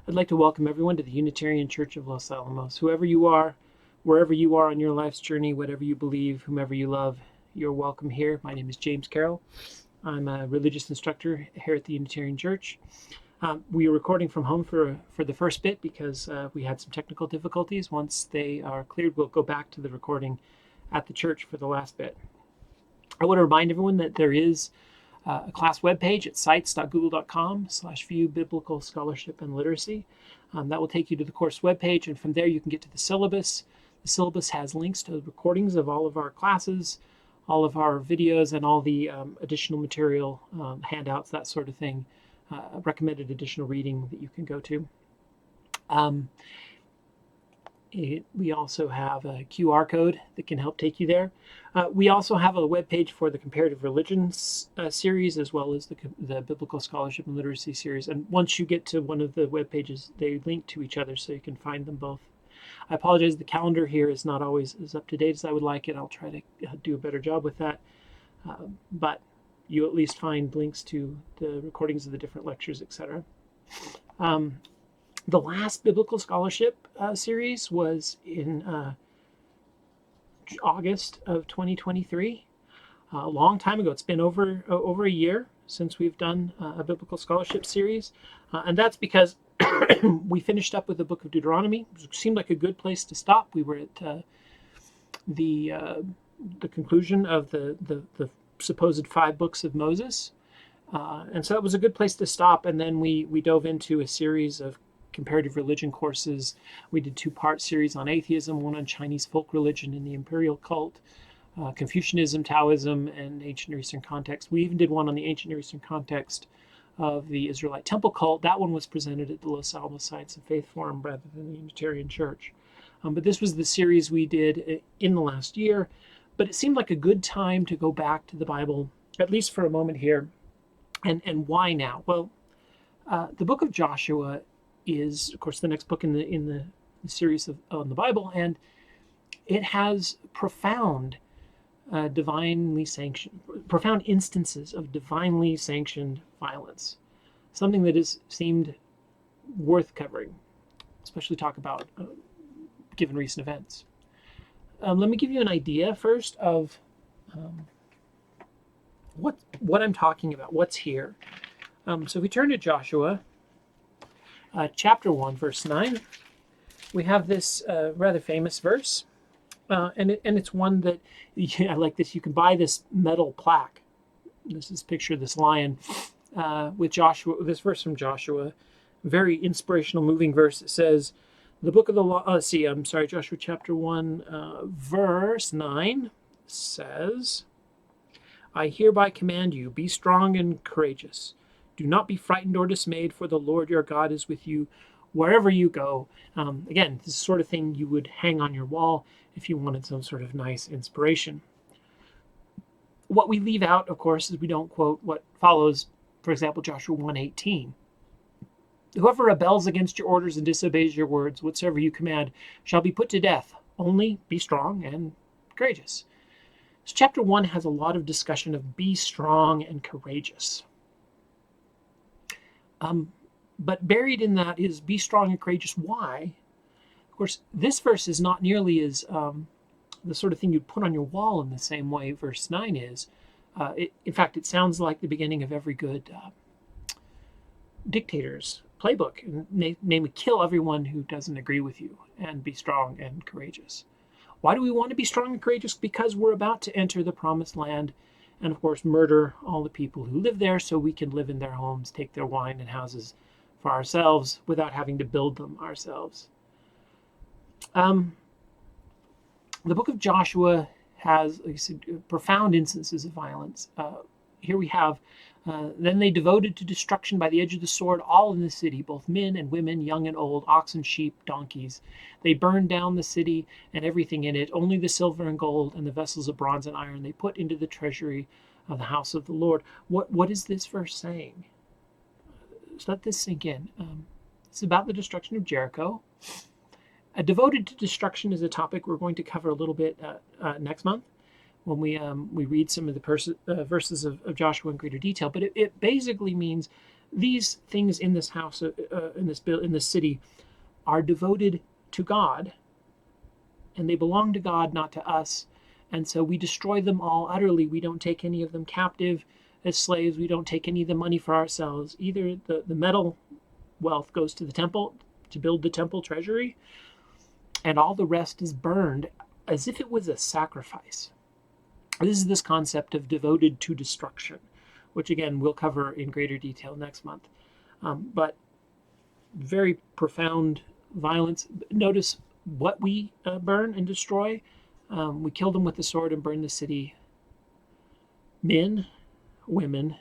I'd like to welcome everyone to the Unitarian Church of Los Alamos. Whoever you are, wherever you are on your life's journey, whatever you believe, whomever you love, you're welcome here. My name is James Carroll. I'm a religious instructor here at the Unitarian Church. We are recording from home for the first bit because we had some technical difficulties. Once they are cleared, we'll go back to the recording at the church for the last bit. I want to remind everyone that there is a class webpage at sites.google.com/view biblical scholarship and literacy. That will take you to the course webpage, and from there you can get to the syllabus. The syllabus has links to recordings of all of our classes, all of our videos, and all the additional material, handouts, that sort of thing, recommended additional reading that you can go to. We also have a QR code that can help take you there. We also have a web page for the comparative religions series, as well as the biblical scholarship and literacy series. And once you get to one of the web pages, they link to each other, so you can find them both. I apologize, the calendar here is not always as up to date as I would like it. I'll try to do a better job with that. But you at least find links to the recordings of the different lectures, etc. The last biblical scholarship series was in August of 2023, a long time ago. It's been over a year since we've done a biblical scholarship series, and that's because we finished up with the book of Deuteronomy. It seemed like a good place to stop. We were at the conclusion of the supposed 5 books of Moses, and so it was a good place to stop. And then we dove into a series of comparative religion courses. We did 2-part series on atheism, one on Chinese folk religion and the imperial cult, Confucianism, Taoism, and ancient Near Eastern context. We even did one on the ancient Near Eastern context of the Israelite temple cult. That one was presented at the Los Alamos Science and Faith Forum rather than the Unitarian Church. But this was the series we did in the last year. But it seemed like a good time to go back to the Bible, at least for a moment here. And why now? Well, the book of Joshua is, of course, the next book in the series on the Bible, and it has profound instances of divinely sanctioned violence, something that has seemed worth covering, especially talk about given recent events. Let me give you an idea first of what I'm talking about, what's here. So if we turn to Joshua, chapter 1, verse 9, we have this rather famous verse, and it's one that, I like this. You can buy this metal plaque. This is a picture of this lion with Joshua. This verse from Joshua, very inspirational, moving verse. It says, the book of the law. Joshua chapter 1, verse 9 says, "I hereby command you, be strong and courageous. Do not be frightened or dismayed, for the Lord your God is with you wherever you go." Again, this is the sort of thing you would hang on your wall if you wanted some sort of nice inspiration. What we leave out, of course, is we don't quote what follows. For example, Joshua 1:18. "Whoever rebels against your orders and disobeys your words, whatsoever you command, shall be put to death. Only be strong and courageous." So chapter 1 has a lot of discussion of be strong and courageous. But buried in that is be strong and courageous. Why? Of course, this verse is not nearly as the sort of thing you'd put on your wall in the same way verse 9 is. In fact, it sounds like the beginning of every good dictator's playbook. Namely, kill everyone who doesn't agree with you and be strong and courageous. Why do we want to be strong and courageous? Because we're about to enter the promised land and, of course, murder all the people who live there so we can live in their homes, take their wine and houses for ourselves without having to build them ourselves. The book of Joshua has, like I said, profound instances of violence. Here we have, then they devoted to destruction by the edge of the sword all in the city, both men and women, young and old, oxen, sheep, donkeys. They burned down the city and everything in it. Only the silver and gold and the vessels of bronze and iron they put into the treasury of the house of the Lord. What is this verse saying? So let this sink in. It's about the destruction of Jericho. Devoted to destruction is a topic we're going to cover a little bit next month when we read some of the verses of Joshua in greater detail. But it basically means these things in this house, in this city, are devoted to God, and they belong to God, not to us. And so we destroy them all utterly. We don't take any of them captive as slaves. We don't take any of the money for ourselves. Either the metal wealth goes to the temple to build the temple treasury, and all the rest is burned as if it was a sacrifice. This is this concept of devoted to destruction, which again we'll cover in greater detail next month. But very profound violence. Notice what we burn and destroy. We kill them with the sword and burn the city. Men, women,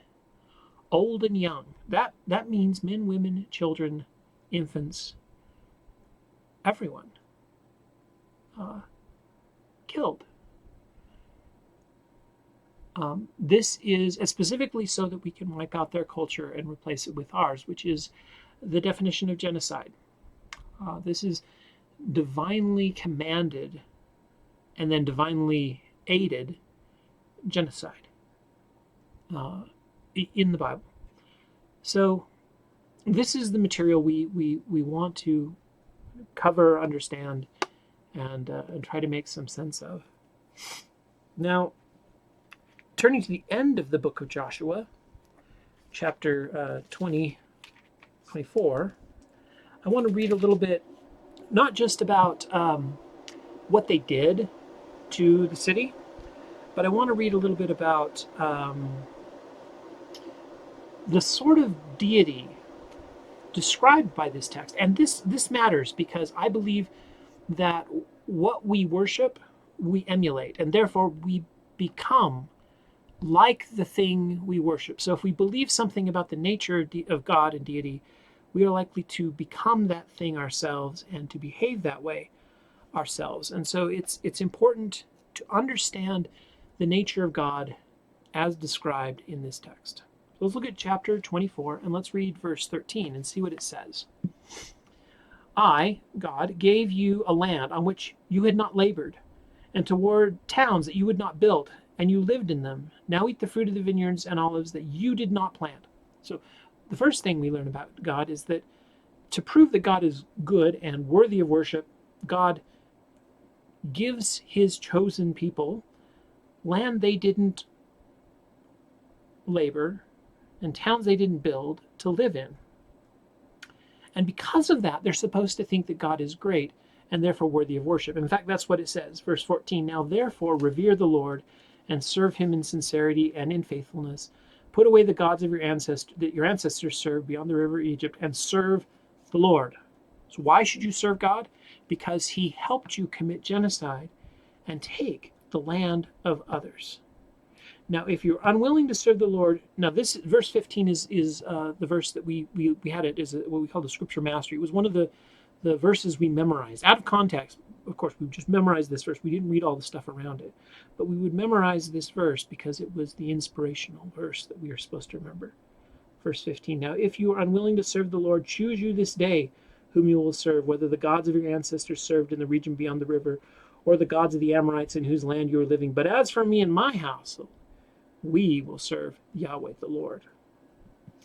old and young. That means men, women, children, infants, everyone killed. This is specifically so that we can wipe out their culture and replace it with ours, which is the definition of genocide. This is divinely commanded and then divinely aided genocide in the Bible. So this is the material we want to cover, understand, and try to make some sense of. Now, turning to the end of the book of Joshua, chapter 24, I want to read a little bit, not just about what they did to the city, but I want to read a little bit about the sort of deity described by this text. And this matters because I believe that what we worship, we emulate, and therefore we become like the thing we worship. So if we believe something about the nature of God and deity, we are likely to become that thing ourselves and to behave that way ourselves. And so it's important to understand the nature of God as described in this text. So let's look at chapter 24 and let's read verse 13 and see what it says. I, God, gave you a land on which you had not labored, and toward towns that you would not build, and you lived in them. Now eat the fruit of the vineyards and olives that you did not plant. So the first thing we learn about God is that to prove that God is good and worthy of worship, God gives his chosen people land they didn't labor and towns they didn't build to live in. And because of that, they're supposed to think that God is great and therefore worthy of worship. In fact, that's what it says. Verse 14, now therefore revere the Lord and serve him in sincerity and in faithfulness. Put away the gods of your ancestors that your ancestors served beyond the river Egypt and serve the Lord. So why should you serve God? Because he helped you commit genocide and take the land of others. Now, if you're unwilling to serve the Lord, now this verse 15 is the verse that we had it is what we call the scripture mastery. It was one of the verses we memorized out of context. Of course, we just memorized this verse. We didn't read all the stuff around it, but we would memorize this verse because it was the inspirational verse that we are supposed to remember. Verse 15. Now, if you are unwilling to serve the Lord, choose you this day whom you will serve, whether the gods of your ancestors served in the region beyond the river, or the gods of the Amorites in whose land you are living. But as for me and my household, we will serve Yahweh the Lord.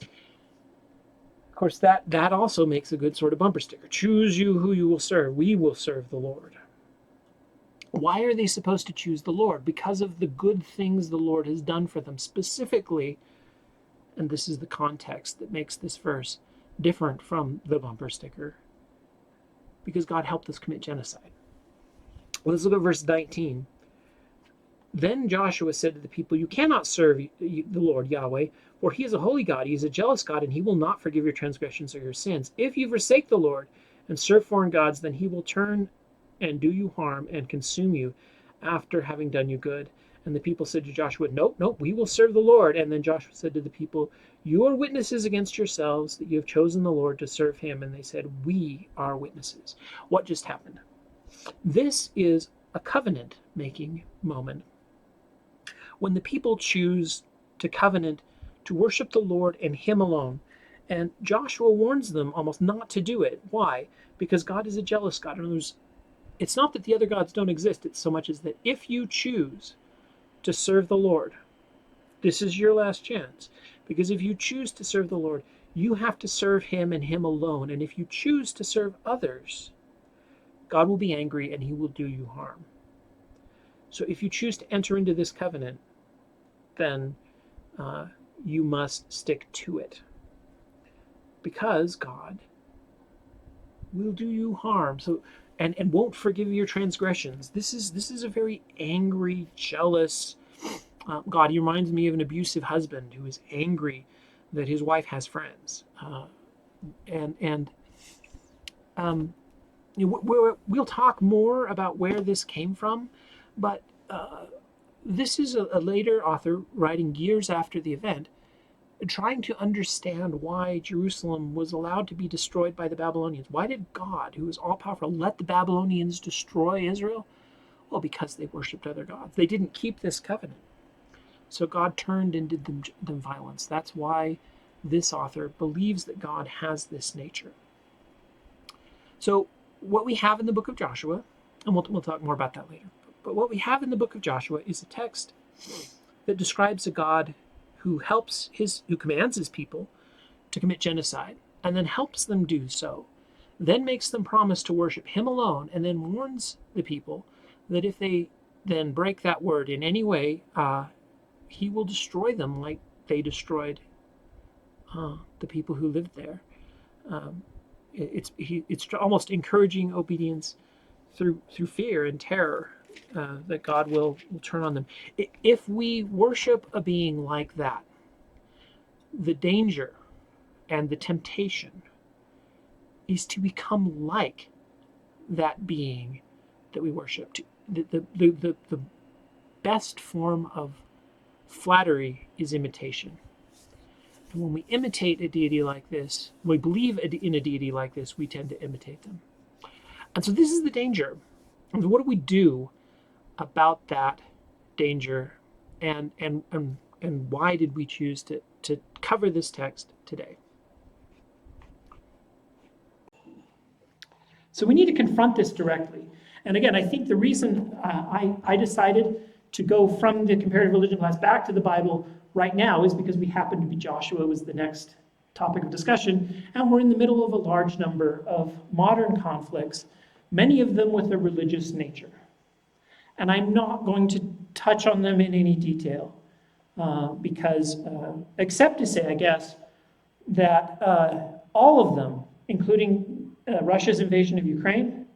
Of course, that also makes a good sort of bumper sticker. Choose you who you will serve. We will serve the Lord. Why are they supposed to choose the Lord? Because of the good things the Lord has done for them. Specifically, and this is the context that makes this verse different from the bumper sticker, because God helped us commit genocide. Well, let's look at verse 19. Then Joshua said to the people, you cannot serve the Lord Yahweh, for he is a holy God. He is a jealous God, and he will not forgive your transgressions or your sins. If you forsake the Lord and serve foreign gods, then he will turn and do you harm and consume you after having done you good. And the people said to Joshua, nope, we will serve the Lord. And then Joshua said to the people, you are witnesses against yourselves that you have chosen the Lord to serve him. And they said, we are witnesses. What just happened? This is a covenant-making moment. When the people choose to covenant to worship the Lord and him alone. And Joshua warns them almost not to do it. Why? Because God is a jealous God. In other words, it's not that the other gods don't exist, it's so much as that if you choose to serve the Lord, this is your last chance. Because if you choose to serve the Lord, You have to serve him and him alone. And if you choose to serve others, God will be angry and he will do you harm. So if you choose to enter into this covenant, then you must stick to it, because God will do you harm. So and won't forgive your transgressions. This is a very angry, jealous God. He reminds me of an abusive husband who is angry that his wife has friends, we'll talk more about where this came from, but this is a later author writing years after the event, trying to understand why Jerusalem was allowed to be destroyed by the Babylonians. Why did God, who is all-powerful, let the Babylonians destroy Israel? Well, because they worshipped other gods. They didn't keep this covenant. So God turned and did them violence. That's why this author believes that God has this nature. So what we have in the book of Joshua, and we'll talk more about that later, but what we have in the book of Joshua is a text that describes a God who commands his people to commit genocide, and then helps them do so, then makes them promise to worship him alone, and then warns the people that if they then break that word in any way, he will destroy them like they destroyed the people who lived there. It's almost encouraging obedience through fear and terror, that God will turn on them. If we worship a being like that, the danger and the temptation is to become like that being that we worship. The best form of flattery is imitation. And when we imitate a deity like this, when we believe in a deity like this, we tend to imitate them. And so this is the danger. And what do we do about that danger, and why did we choose to cover this text today? So we need to confront this directly. And again, I think the reason I decided to go from the comparative religion class back to the Bible right now is because we happen to be Joshua was the next topic of discussion, and we're in the middle of a large number of modern conflicts, many of them with a religious nature. And I'm not going to touch on them in any detail, because, except to say, I guess, that all of them, including Russia's invasion of Ukraine,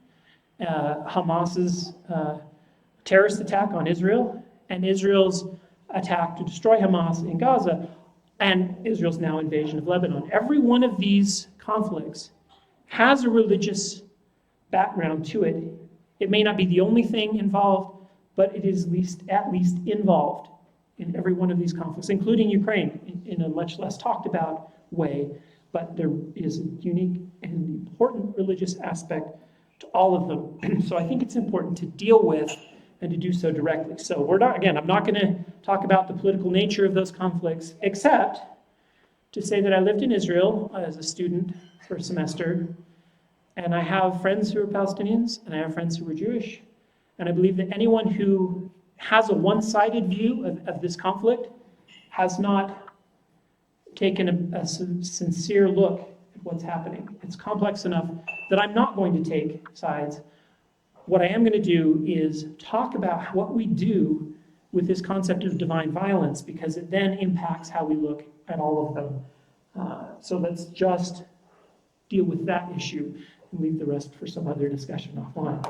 Hamas's terrorist attack on Israel, and Israel's attack to destroy Hamas in Gaza, and Israel's now invasion of Lebanon. Every one of these conflicts has a religious background to it. It may not be the only thing involved, but it is at least involved in every one of these conflicts, including Ukraine in a much less talked about way. But there is a unique and important religious aspect to all of them. So I think it's important to deal with and to do so directly. So I'm not going to talk about the political nature of those conflicts, except to say that I lived in Israel as a student for a semester, and I have friends who are Palestinians, and I have friends who are Jewish, and I believe that anyone who has a one-sided view of this conflict has not taken a sincere look at what's happening. It's complex enough that I'm not going to take sides. What I am going to do is talk about what we do with this concept of divine violence, because it then impacts how we look at all of them. So let's just deal with that issue and leave the rest for some other discussion offline.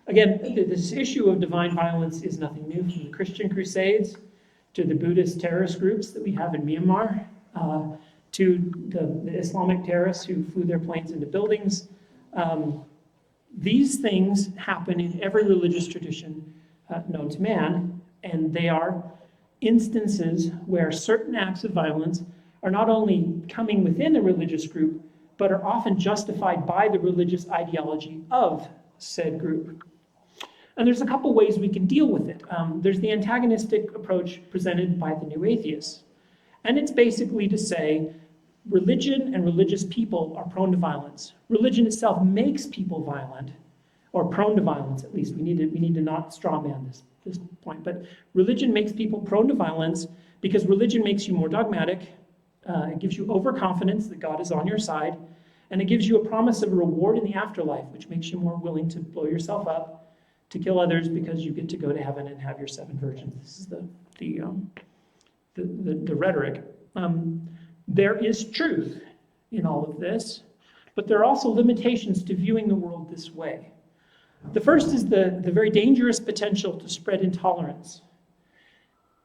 Again, this issue of divine violence is nothing new, from the Christian Crusades to the Buddhist terrorist groups that we have in Myanmar, to the Islamic terrorists who flew their planes into buildings. These things happen in every religious tradition known to man, and they are instances where certain acts of violence are not only coming within a religious group, but are often justified by the religious ideology of said group. And there's a couple ways we can deal with it. There's the antagonistic approach presented by the New Atheists. And it's basically to say religion and religious people are prone to violence. Religion itself makes people violent, or prone to violence at least. We need to not straw man this point. But religion makes people prone to violence because religion makes you more dogmatic, It gives you overconfidence that God is on your side, and it gives you a promise of a reward in the afterlife, which makes you more willing to blow yourself up, to kill others because you get to go to heaven and have your 7 virgins. This is the rhetoric. There is truth in all of this, but there are also limitations to viewing the world this way. The first is the very dangerous potential to spread intolerance,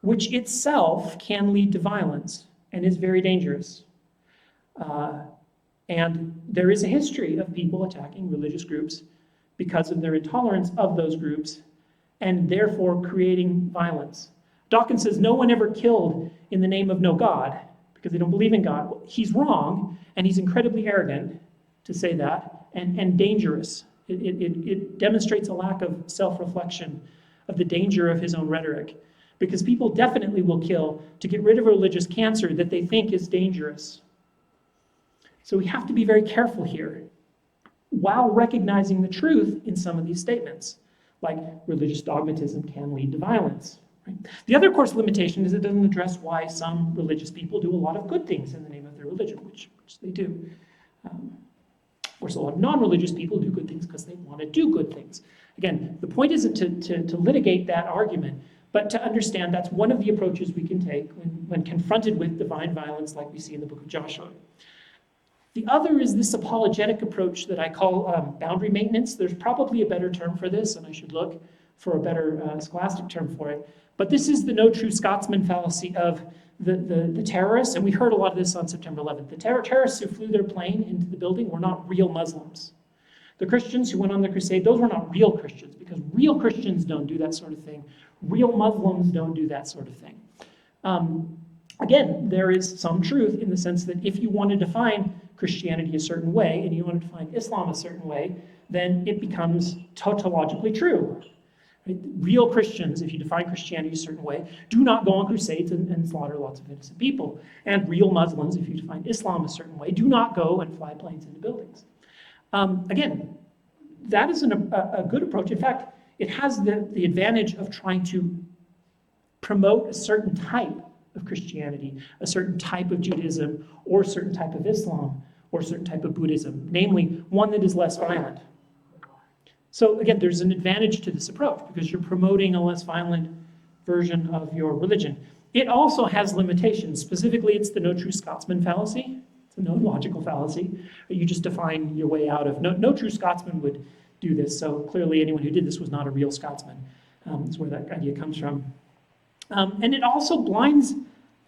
which itself can lead to violence and is very dangerous. And there is a history of people attacking religious groups because of their intolerance of those groups and therefore creating violence. Dawkins says no one ever killed in the name of no God because they don't believe in God. Well, he's wrong, and he's incredibly arrogant to say that, and dangerous. It demonstrates a lack of self-reflection of the danger of his own rhetoric, because people definitely will kill to get rid of a religious cancer that they think is dangerous. So we have to be very careful here while recognizing the truth in some of these statements, like religious dogmatism can lead to violence. Right? The other, of course, limitation is it doesn't address why some religious people do a lot of good things in the name of their religion, which they do. Of course, a lot of non-religious people do good things because they want to do good things. Again, the point isn't to litigate that argument, but to understand that's one of the approaches we can take when confronted with divine violence like we see in the book of Joshua. The other is this apologetic approach that I call boundary maintenance. There's probably a better term for this, and I should look for a better scholastic term for it. But this is the no true Scotsman fallacy of the terrorists, and we heard a lot of this on September 11th. The terrorists who flew their plane into the building were not real Muslims. The Christians who went on the crusade, those were not real Christians, because real Christians don't do that sort of thing. Real Muslims don't do that sort of thing. Again, there is some truth in the sense that if you want to define Christianity a certain way and you want to define Islam a certain way, then it becomes tautologically true. Right? Real Christians, if you define Christianity a certain way, do not go on crusades and slaughter lots of innocent people. And real Muslims, if you define Islam a certain way, do not go and fly planes into buildings. Again, that is a good approach. In fact, it has the advantage of trying to promote a certain type of Christianity, a certain type of Judaism, or a certain type of Islam, or a certain type of Buddhism, namely one that is less violent. So again, there's an advantage to this approach because you're promoting a less violent version of your religion. It also has limitations. Specifically, it's the no true Scotsman fallacy. It's a no logical fallacy. You just define your way out of. No true Scotsman would do this, so clearly anyone who did this was not a real Scotsman. That's where that idea comes from. And it also blinds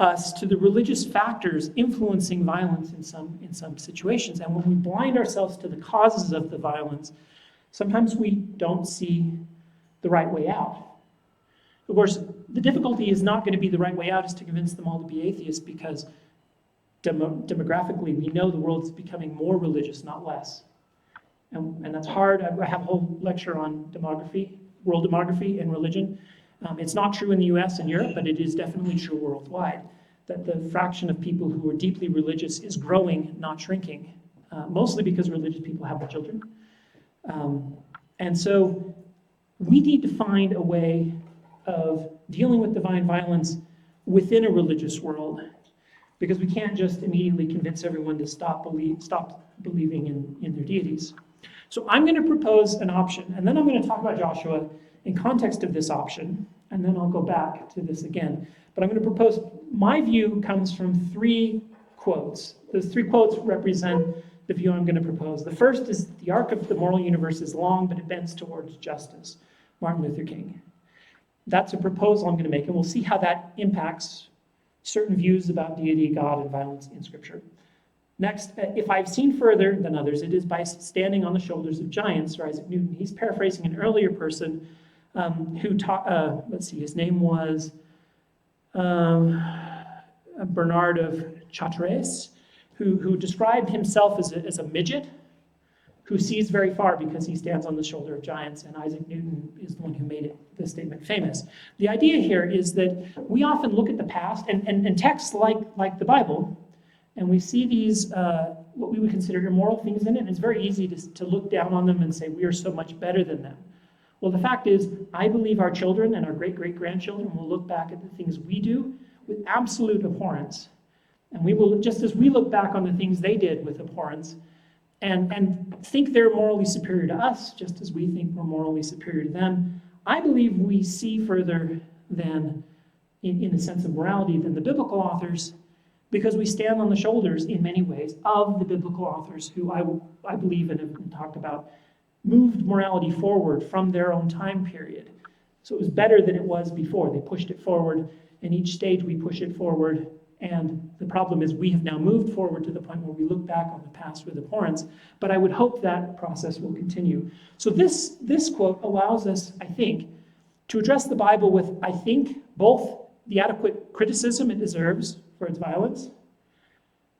us to the religious factors influencing violence in some situations. And when we blind ourselves to the causes of the violence, sometimes we don't see the right way out. Of course, the difficulty is not going to be the right way out is to convince them all to be atheists, because demographically we know the world is becoming more religious, not less. And that's hard. I have a whole lecture on demography, world demography and religion. It's not true in the US and Europe, but it is definitely true worldwide, that the fraction of people who are deeply religious is growing, not shrinking, mostly because religious people have more children. And so we need to find a way of dealing with divine violence within a religious world, because we can't just immediately convince everyone to stop believing in their deities. So I'm going to propose an option, and then I'm going to talk about Joshua in context of this option, and then I'll go back to this again. But I'm going to propose, my view comes from 3 quotes. Those 3 quotes represent the view I'm going to propose. The first is, the arc of the moral universe is long, but it bends towards justice. Martin Luther King. That's a proposal I'm going to make, and we'll see how that impacts certain views about deity, God, and violence in Scripture. Next, if I've seen further than others, it is by standing on the shoulders of giants, or Isaac Newton. He's paraphrasing an earlier person who taught, his name was Bernard of Chartres, who described himself as a midget who sees very far because he stands on the shoulder of giants, and Isaac Newton is the one who made this statement famous. The idea here is that we often look at the past and texts like the Bible, and we see these, what we would consider immoral things in it, and it's very easy to look down on them and say, we are so much better than them. Well, the fact is, I believe our children and our great-great-grandchildren will look back at the things we do with absolute abhorrence. And we will, just as we look back on the things they did with abhorrence, and think they're morally superior to us, just as we think we're morally superior to them, I believe we see further than, in the sense of morality, than the biblical authors, because we stand on the shoulders, in many ways, of the biblical authors who I believe and have talked about moved morality forward from their own time period. So it was better than it was before. They pushed it forward. In each stage, we push it forward. And the problem is we have now moved forward to the point where we look back on the past with abhorrence. But I would hope that process will continue. So this quote allows us, I think, to address the Bible with, I think, both the adequate criticism it deserves for its violence,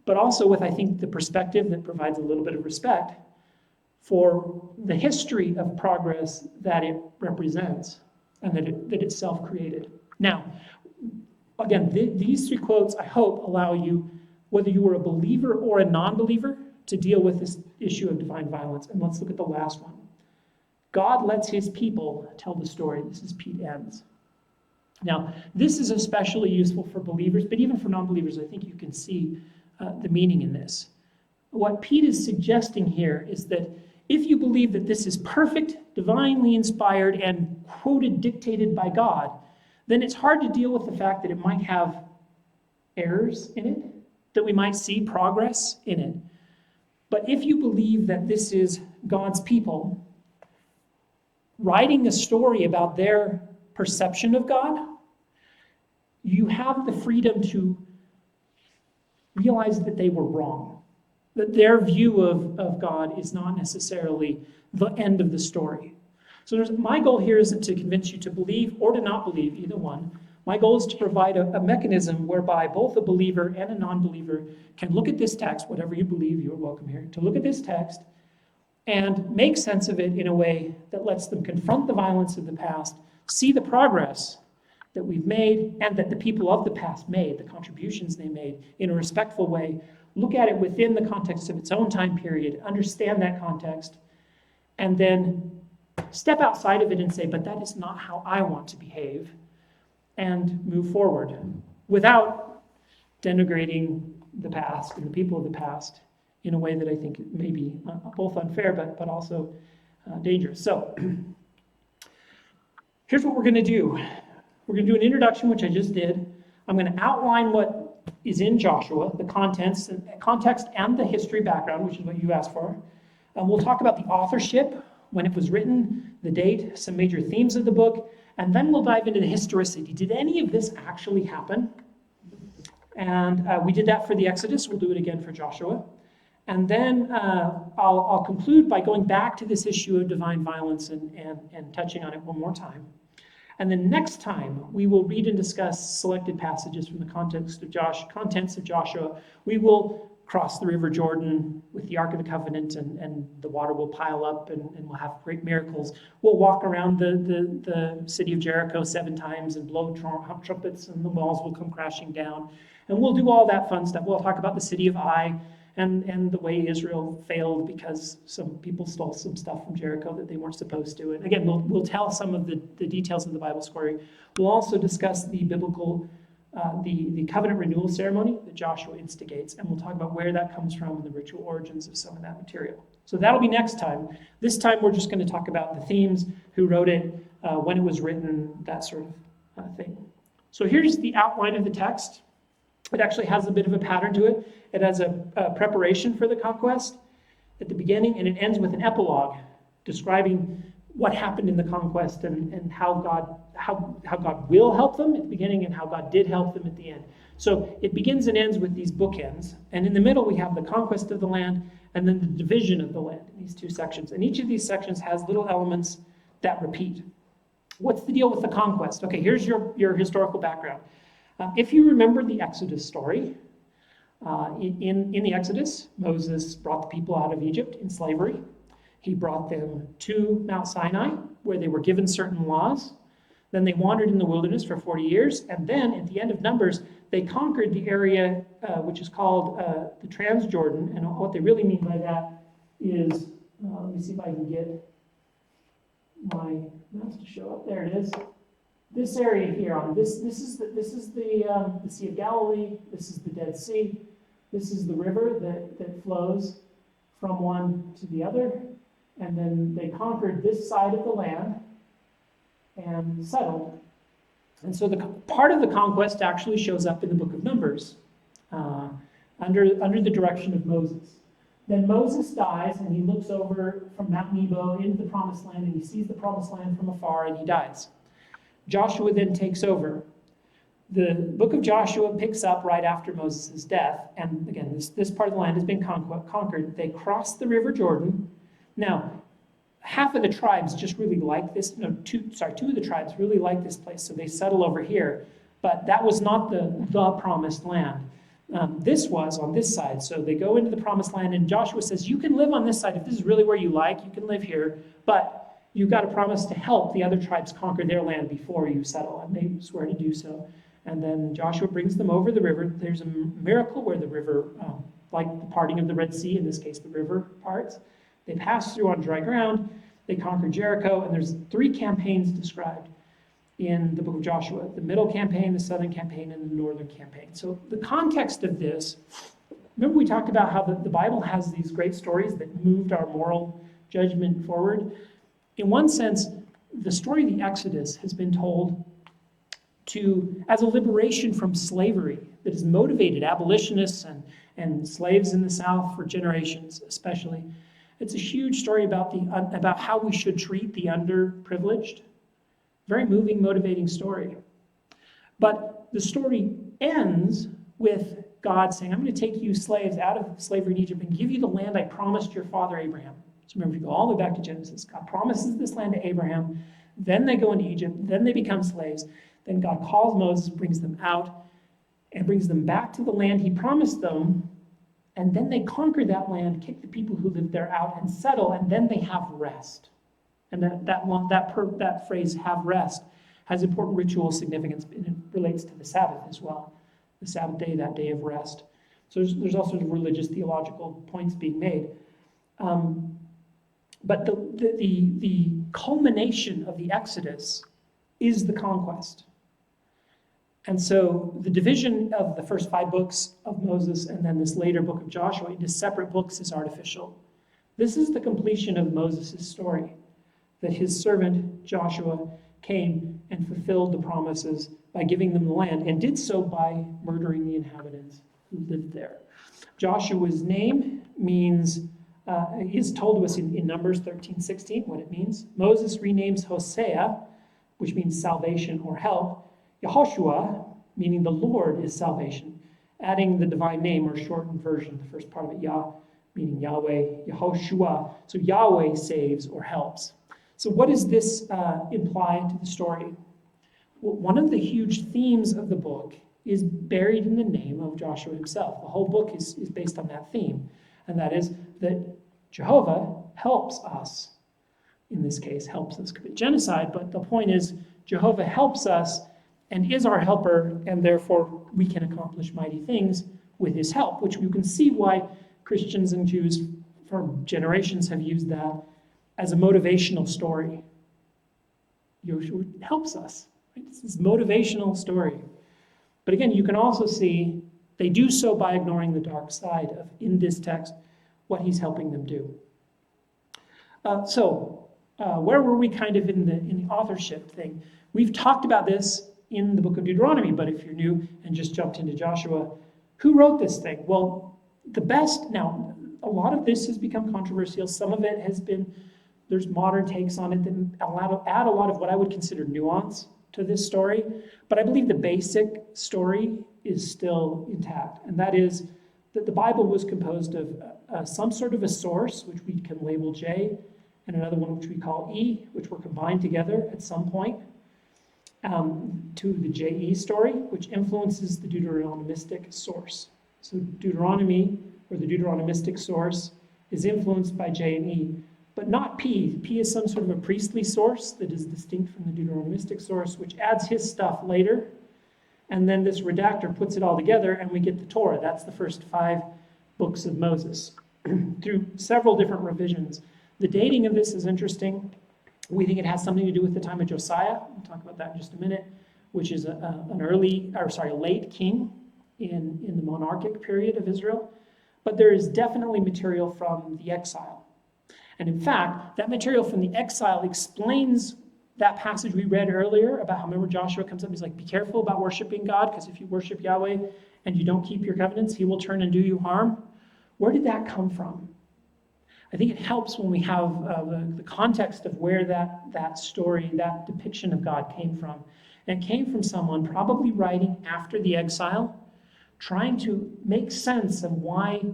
but also with, I think, the perspective that provides a little bit of respect for the history of progress that it represents and that it self-created. Now, again, these three quotes, I hope, allow you, whether you were a believer or a non-believer, to deal with this issue of divine violence. And let's look at the last one. God lets his people tell the story. This is Pete Enns. Now, this is especially useful for believers, but even for non-believers, I think you can see the meaning in this. What Pete is suggesting here is that if you believe that this is perfect, divinely inspired, and quoted, dictated by God, then it's hard to deal with the fact that it might have errors in it, that we might see progress in it. But if you believe that this is God's people writing a story about their perception of God, you have the freedom to realize that they were wrong, that their view of God is not necessarily the end of the story. So my goal here isn't to convince you to believe or to not believe, either one. My goal is to provide a mechanism whereby both a believer and a non-believer can look at this text, whatever you believe, you are welcome here, to look at this text and make sense of it in a way that lets them confront the violence of the past, see the progress that we've made and that the people of the past made, the contributions they made, in a respectful way, look at it within the context of its own time period, understand that context, and then step outside of it and say, but that is not how I want to behave, and move forward without denigrating the past and the people of the past in a way that I think may be both unfair but also dangerous. So here's what we're going to do. We're going to do an introduction, which I just did. I'm going to outline what is in Joshua, the context and the history background, which is what you asked for. We'll talk about the authorship, when it was written, the date, some major themes of the book, and then we'll dive into the historicity. Did any of this actually happen? And we did that for the Exodus. We'll do it again for Joshua. And then I'll conclude by going back to this issue of divine violence and touching on it one more time. And then next time, we will read and discuss selected passages from the contents of Joshua. We will cross the River Jordan with the Ark of the Covenant, and the water will pile up, and we'll have great miracles. We'll walk around the city of Jericho 7 times and blow trumpets, and the walls will come crashing down. And we'll do all that fun stuff. We'll talk about the city of Ai and the way Israel failed because some people stole some stuff from Jericho that they weren't supposed to. And again, we'll tell some of the details of the Bible story. We'll also discuss the biblical the covenant renewal ceremony that Joshua instigates, and we'll talk about where that comes from and the ritual origins of some of that material. So that'll be next time. This time we're just going to talk about the themes, who wrote it, when it was written, that sort of thing. So here's the outline of the text. It actually has a bit of a pattern to it. It has a preparation for the conquest at the beginning, and it ends with an epilogue describing what happened in the conquest and how God will help them at the beginning and how God did help them at the end. So it begins and ends with these bookends. And in the middle, we have the conquest of the land and then the division of the land in these 2 sections. And each of these sections has little elements that repeat. What's the deal with the conquest? Okay, here's your historical background. If you remember the Exodus story, in the Exodus, Moses brought the people out of Egypt in slavery. He brought them to Mount Sinai, where they were given certain laws. Then they wandered in the wilderness for 40 years. And then at the end of Numbers, they conquered the area which is called the Transjordan. And what they really mean by that is, let me see if I can get my mouse to show up. There it is. this area here, on this is the Sea of Galilee. This is the Dead Sea. This is the river that flows from one to the other. And then they conquered this side of the land and settled. And so the part of the conquest actually shows up in the book of Numbers, under the direction of Moses. Then Moses dies, and he looks over from Mount Nebo into the promised land, and he sees the promised land from afar, and he dies. Joshua then takes over. The book of Joshua picks up right after Moses' death, and again, this part of the land has been conquered. They cross the River Jordan. Now, half of the tribes just really like this. No, two of the tribes really like this place, so they settle over here. But that was not the promised land. This was on this side. So they go into the promised land, and Joshua says, you can live on this side. If this is really where you like, you can live here. But you've got to promise to help the other tribes conquer their land before you settle. And they swear to do so. And then Joshua brings them over the river. There's a miracle where the river, like the parting of the Red Sea, in this case the river parts. They pass through on dry ground. They conquer Jericho. And there's 3 campaigns described in the book of Joshua: the middle campaign, the southern campaign, and the northern campaign. So the context of this, remember we talked about how the Bible has these great stories that moved our moral judgment forward? In one sense, the story of the Exodus has been told as a liberation from slavery that has motivated abolitionists and slaves in the South for generations, especially. It's a huge story about how we should treat the underprivileged. Very moving, motivating story. But the story ends with God saying, I'm going to take you slaves out of slavery in Egypt and give you the land I promised your father Abraham. So remember, you go all the way back to Genesis. God promises this land to Abraham. Then they go into Egypt. Then they become slaves. Then God calls Moses, brings them out, and brings them back to the land he promised them. And then they conquer that land, kick the people who live there out, and settle, and then they have rest. And that phrase, have rest, has important ritual significance, and it relates to the Sabbath as well. The Sabbath day, that day of rest. So there's all sorts of religious, theological points being made. But the culmination of the Exodus is the conquest. And so the division of the first 5 books of Moses and then this later book of Joshua into separate books is artificial. This is the completion of Moses' story, that his servant Joshua came and fulfilled the promises by giving them the land, and did so by murdering the inhabitants who lived there. Joshua's name is told to us in Numbers 13:16 what it means. Moses renames Hosea, which means salvation or help, Yehoshua, meaning the Lord is salvation, adding the divine name or shortened version, the first part of it, Yah, meaning Yahweh, Yehoshua. So Yahweh saves or helps. So what does this imply to the story? Well, one of the huge themes of the book is buried in the name of Joshua himself. The whole book is based on that theme, and that is that Jehovah helps us. In this case, helps us commit genocide, but the point is Jehovah helps us and is our helper, and therefore we can accomplish mighty things with his help, which you can see why Christians and Jews for generations have used that as a motivational story. It helps us. Right? It's this motivational story. But again, you can also see they do so by ignoring the dark side of, in this text, what he's helping them do. Where were we kind of in the authorship thing? We've talked about this in the book of Deuteronomy, but if you're new and just jumped into Joshua, who wrote this thing? Well, now, a lot of this has become controversial. Some of it has been, there's modern takes on it that add a lot of what I would consider nuance to this story, but I believe the basic story is still intact, and that is that the Bible was composed of some sort of a source, which we can label J, and another one which we call E, which were combined together at some point to the JE story, which influences the Deuteronomistic source. So Deuteronomy, or the Deuteronomistic source, is influenced by J and E, but not P. P is some sort of a priestly source that is distinct from the Deuteronomistic source, which adds his stuff later, and then this redactor puts it all together, and we get the Torah. That's the first 5 books of Moses, through several different revisions. The dating of this is interesting. We think it has something to do with the time of Josiah. We'll talk about that in just a minute, which is a late king in the monarchic period of Israel. But there is definitely material from the exile. And in fact, that material from the exile explains that passage we read earlier about how, remember, Joshua comes up, he's like, be careful about worshiping God, because if you worship Yahweh and you don't keep your covenants, he will turn and do you harm. Where did that come from? I think it helps when we have the context of where that story, that depiction of God came from. And it came from someone probably writing after the exile, trying to make sense of why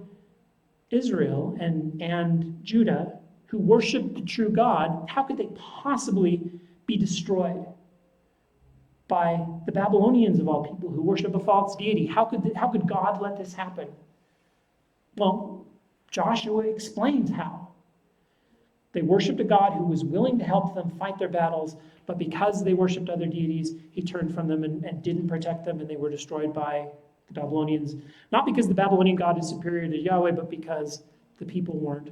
Israel and Judah, who worshiped the true God, how could they possibly be destroyed by the Babylonians of all people who worship a false deity? How could God let this happen? Well, Joshua explains how. They worshipped a God who was willing to help them fight their battles, but because they worshipped other deities, he turned from them and didn't protect them, and they were destroyed by the Babylonians. Not because the Babylonian God is superior to Yahweh, but because the people weren't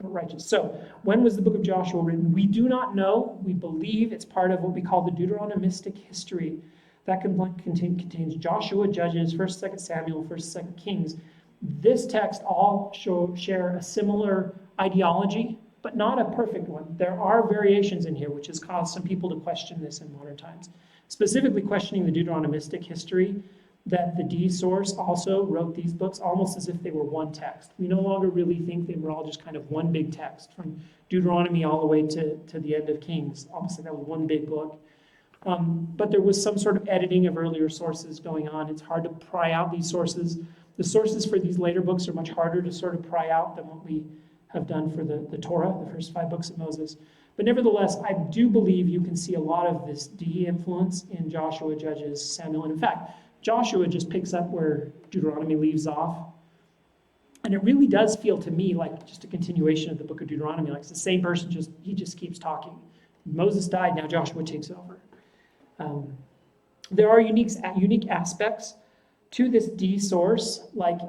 righteous. So, when was the book of Joshua written? We do not know. We believe it's part of what we call the Deuteronomistic history. That contains Joshua, Judges, 1st, 2nd Samuel, 1st, 2nd Kings. This text all share a similar ideology, but not a perfect one. There are variations in here, which has caused some people to question this in modern times. Specifically questioning the Deuteronomistic history, that the D source also wrote these books almost as if they were one text. We no longer really think they were all just kind of one big text, from Deuteronomy all the way to the end of Kings, almost like that was one big book. But there was some sort of editing of earlier sources going on. It's hard to pry out these sources. The sources for these later books are much harder to sort of pry out than what we have done for the Torah, the first 5 books of Moses. But nevertheless, I do believe you can see a lot of this D influence in Joshua, Judges, Samuel. And in fact, Joshua just picks up where Deuteronomy leaves off. And it really does feel to me like just a continuation of the book of Deuteronomy. Like it's the same person, he just keeps talking. Moses died, now Joshua takes over. There are unique aspects to this D source, like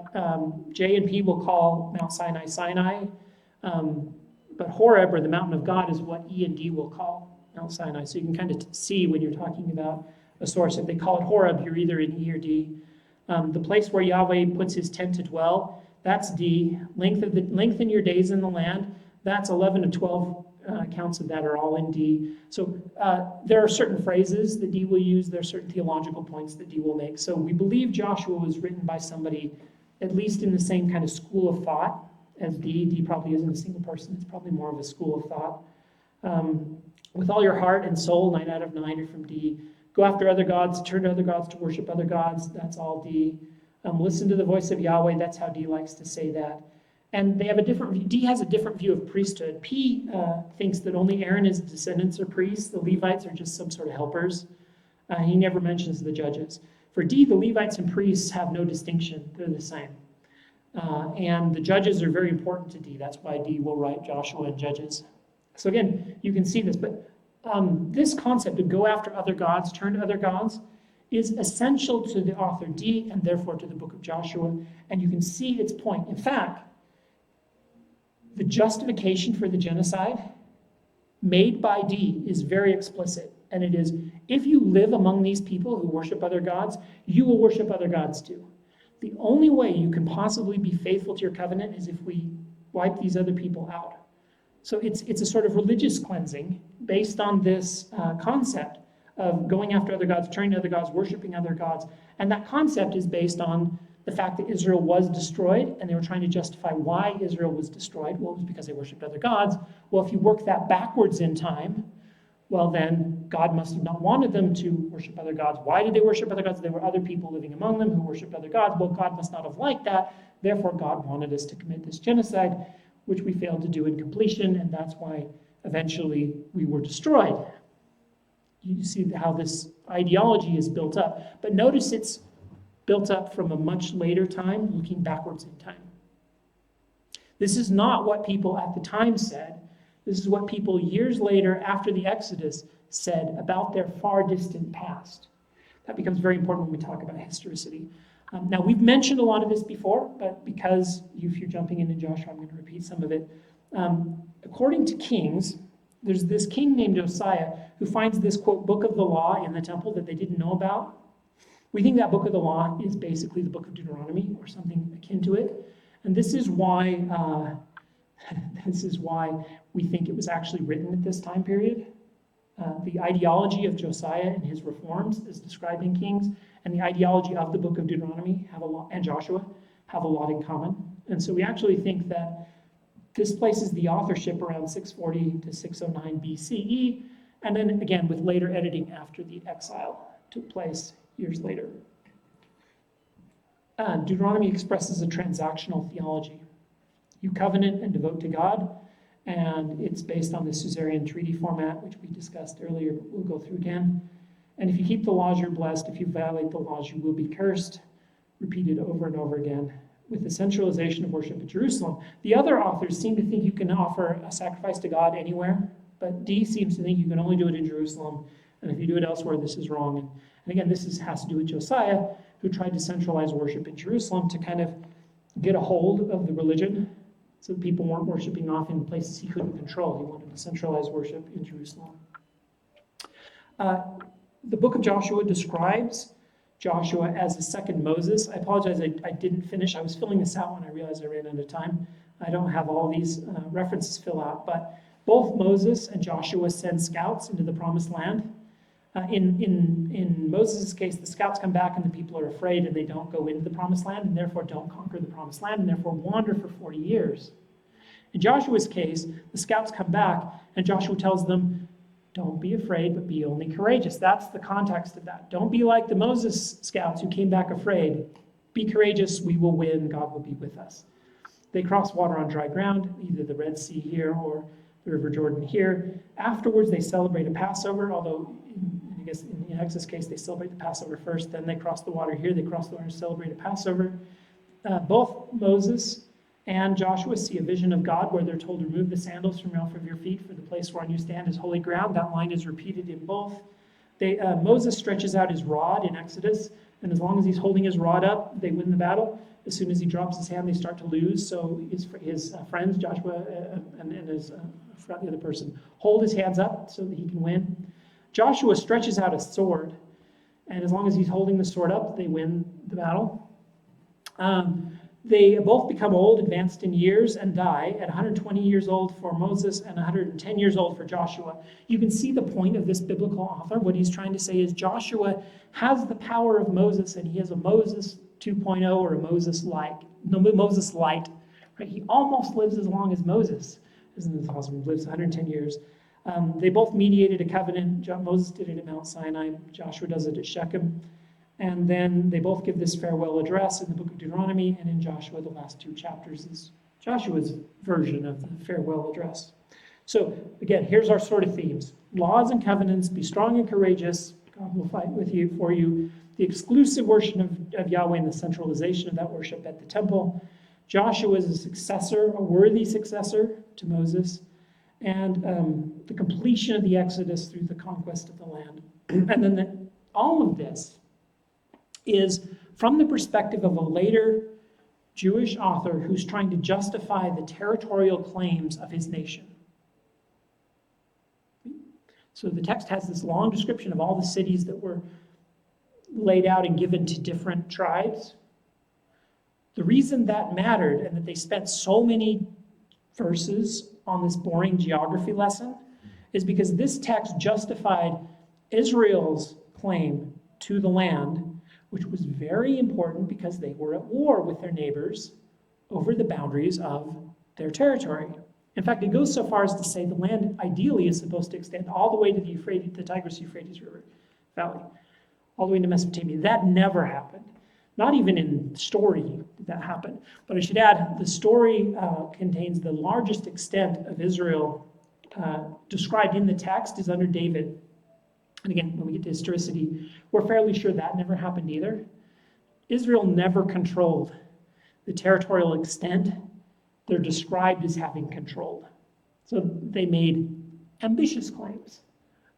J and P will call Mount Sinai Sinai, but Horeb, or the mountain of God, is what E and D will call Mount Sinai. So you can kind of see when you're talking about a source, if they call it Horeb, you're either in E or D. The place where Yahweh puts his tent to dwell, that's D. Lengthen your days in the land, that's 11 to 12 accounts of that are all in D. So there are certain phrases that D will use. There are certain theological points that D will make. So we believe Joshua was written by somebody at least in the same kind of school of thought as D. D probably isn't a single person. It's probably more of a school of thought. With all your heart and soul, 9 out of 9 are from D. Go after other gods, turn to other gods to worship other gods. That's all D. Listen to the voice of Yahweh. That's how D likes to say that. And they have a different view. D has a different view of priesthood. P thinks that only Aaron and his descendants are priests. The Levites are just some sort of helpers. He never mentions the judges. For D, the Levites and priests have no distinction. They're the same. And the judges are very important to D. That's why D will write Joshua and Judges. So again, you can see this. But this concept of go after other gods, turn to other gods, is essential to the author D and therefore to the book of Joshua. And you can see its point. In fact, the justification for the genocide made by D is very explicit. And it is, if you live among these people who worship other gods, you will worship other gods too. The only way you can possibly be faithful to your covenant is if we wipe these other people out. So it's a sort of religious cleansing based on this concept of going after other gods, turning to other gods, worshiping other gods. And that concept is based on the fact that Israel was destroyed, and they were trying to justify why Israel was destroyed. Well, it was because they worshipped other gods. Well, if you work that backwards in time, well, then God must have not wanted them to worship other gods. Why did they worship other gods? There were other people living among them who worshipped other gods. Well, God must not have liked that. Therefore, God wanted us to commit this genocide, which we failed to do in completion, and that's why eventually we were destroyed. You see how this ideology is built up. But notice it's built up from a much later time, looking backwards in time. This is not what people at the time said. This is what people years later, after the Exodus, said about their far distant past. That becomes very important when we talk about historicity. Now, we've mentioned a lot of this before, but because if you're jumping into Joshua, I'm going to repeat some of it. According to Kings, there's this king named Josiah who finds this, quote, book of the law in the temple that they didn't know about. We think that book of the law is basically the book of Deuteronomy or something akin to it. And this is why we think it was actually written at this time period. The ideology of Josiah and his reforms as described in Kings and the ideology of the book of Deuteronomy and Joshua have a lot in common. And so we actually think that this places the authorship around 640 to 609 BCE, and then again with later editing after the exile took place years later. Deuteronomy expresses a transactional theology. You covenant and devote to God, and it's based on the Suzerain treaty format, which we discussed earlier, but we'll go through again. And if you keep the laws, you're blessed. If you violate the laws, you will be cursed. Repeated over and over again. With the centralization of worship at Jerusalem, the other authors seem to think you can offer a sacrifice to God anywhere, but D seems to think you can only do it in Jerusalem, and if you do it elsewhere, this is wrong. And again, has to do with Josiah, who tried to centralize worship in Jerusalem to kind of get a hold of the religion so that people weren't worshiping off in places he couldn't control. He wanted to centralize worship in Jerusalem. The book of Joshua describes Joshua as the second Moses. I apologize, I didn't finish. I was filling this out when I realized I ran out of time. I don't have all these references fill out, but both Moses and Joshua send scouts into the promised land. In Moses' case, the scouts come back and the people are afraid and they don't go into the promised land and therefore don't conquer the promised land and therefore wander for 40 years. In Joshua's case, the scouts come back and Joshua tells them, don't be afraid, but be only courageous. That's the context of that. Don't be like the Moses scouts who came back afraid. Be courageous, we will win, God will be with us. They cross water on dry ground, either the Red Sea here or the River Jordan here. Afterwards, they celebrate a Passover, although I guess in Exodus' case, they celebrate the Passover first, then they cross the water here, they cross the water and celebrate a Passover. Both Moses and Joshua see a vision of God where they're told to remove the sandals from off of your feet, for the place whereon you stand is holy ground. That line is repeated in both. Moses stretches out his rod in Exodus, and as long as he's holding his rod up, they win the battle. As soon as he drops his hand, they start to lose. So his friends, Joshua and his the other person, hold his hands up so that he can win. Joshua stretches out a sword, and as long as he's holding the sword up, they win the battle. They both become old, advanced in years, and die at 120 years old for Moses and 110 years old for Joshua. You can see the point of this biblical author. What he's trying to say is Joshua has the power of Moses, and he has a Moses 2.0 or a Moses light. Right? He almost lives as long as Moses. Isn't this awesome? He lives 110 years. They both mediated a covenant. Moses did it at Mount Sinai. Joshua does it at Shechem. And then they both give this farewell address in the book of Deuteronomy, and in Joshua, the last two chapters is Joshua's version of the farewell address. So again, here's our sort of themes. Laws and covenants, be strong and courageous. God will fight with you for you. The exclusive worship of Yahweh and the centralization of that worship at the temple. Joshua is a successor, a worthy successor to Moses. And the completion of the Exodus through the conquest of the land. And then all of this is from the perspective of a later Jewish author who's trying to justify the territorial claims of his nation. So the text has this long description of all the cities that were laid out and given to different tribes. The reason that mattered and that they spent so many verses on this boring geography lesson is because this text justified Israel's claim to the land, which was very important because they were at war with their neighbors over the boundaries of their territory. In fact, it goes so far as to say the land ideally is supposed to extend all the way to the Tigris-Euphrates River Valley, all the way to Mesopotamia. That never happened. Not even in story did that happen. But I should add, the story contains the largest extent of Israel described in the text is under David. And again, when we get to historicity, we're fairly sure that never happened either. Israel never controlled the territorial extent they're described as having controlled. So they made ambitious claims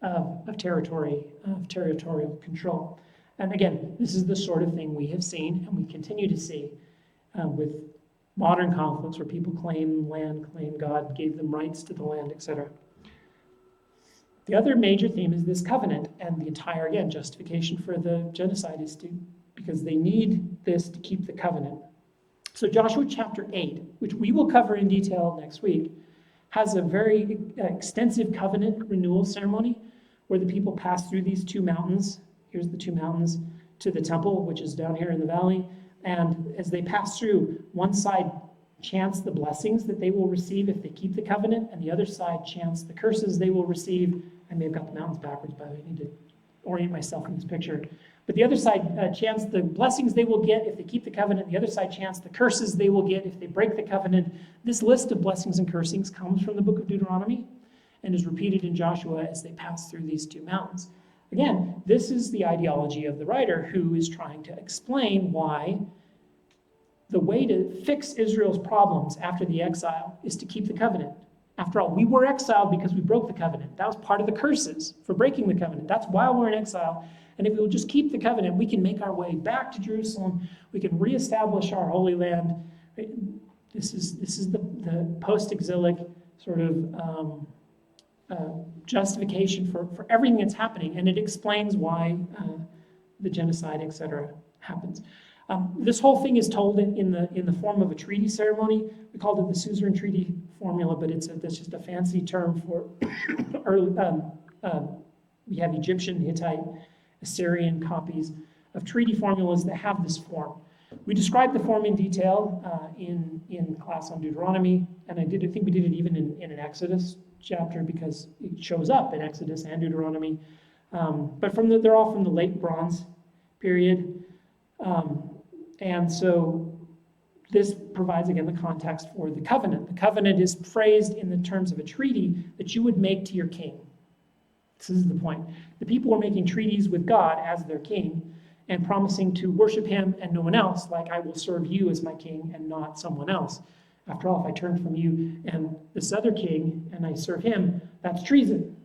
of territorial control. And again, this is the sort of thing we have seen and we continue to see with modern conflicts where people claim land, claim God, gave them rights to the land, etc. The other major theme is this covenant, and the entire, again, justification for the genocide is because they need this to keep the covenant. So Joshua chapter 8, which we will cover in detail next week, has a very extensive covenant renewal ceremony where the people pass through these two mountains. Here's the two mountains to the temple, which is down here in the valley. And as they pass through, one side chants the blessings that they will receive if they keep the covenant, and the other side chants the curses they will receive. I may have got the mountains backwards, by the way. I need to orient myself in this picture. But the other side chants the blessings they will get if they keep the covenant. The other side chants the curses they will get if they break the covenant. This list of blessings and cursings comes from the book of Deuteronomy and is repeated in Joshua as they pass through these two mountains. Again, this is the ideology of the writer who is trying to explain why the way to fix Israel's problems after the exile is to keep the covenant. After all, we were exiled because we broke the covenant. That was part of the curses for breaking the covenant. That's why we're in exile. And if we will just keep the covenant, we can make our way back to Jerusalem. We can reestablish our Holy Land. This is the post-exilic sort of justification for everything that's happening, and it explains why the genocide, etc., happens. This whole thing is told in the form of a treaty ceremony. We called it the suzerain treaty formula, but that's just a fancy term for early. We have Egyptian, Hittite, Assyrian copies of treaty formulas that have this form. We described the form in detail in class on Deuteronomy, and I think we did it even in an Exodus chapter because it shows up in Exodus and Deuteronomy. But they're all from the late Bronze period. And so this provides, again, the context for the covenant. The covenant is phrased in the terms of a treaty that you would make to your king. This is the point. The people were making treaties with God as their king and promising to worship him and no one else, like I will serve you as my king and not someone else. After all, if I turn from you and this other king and I serve him, that's treason,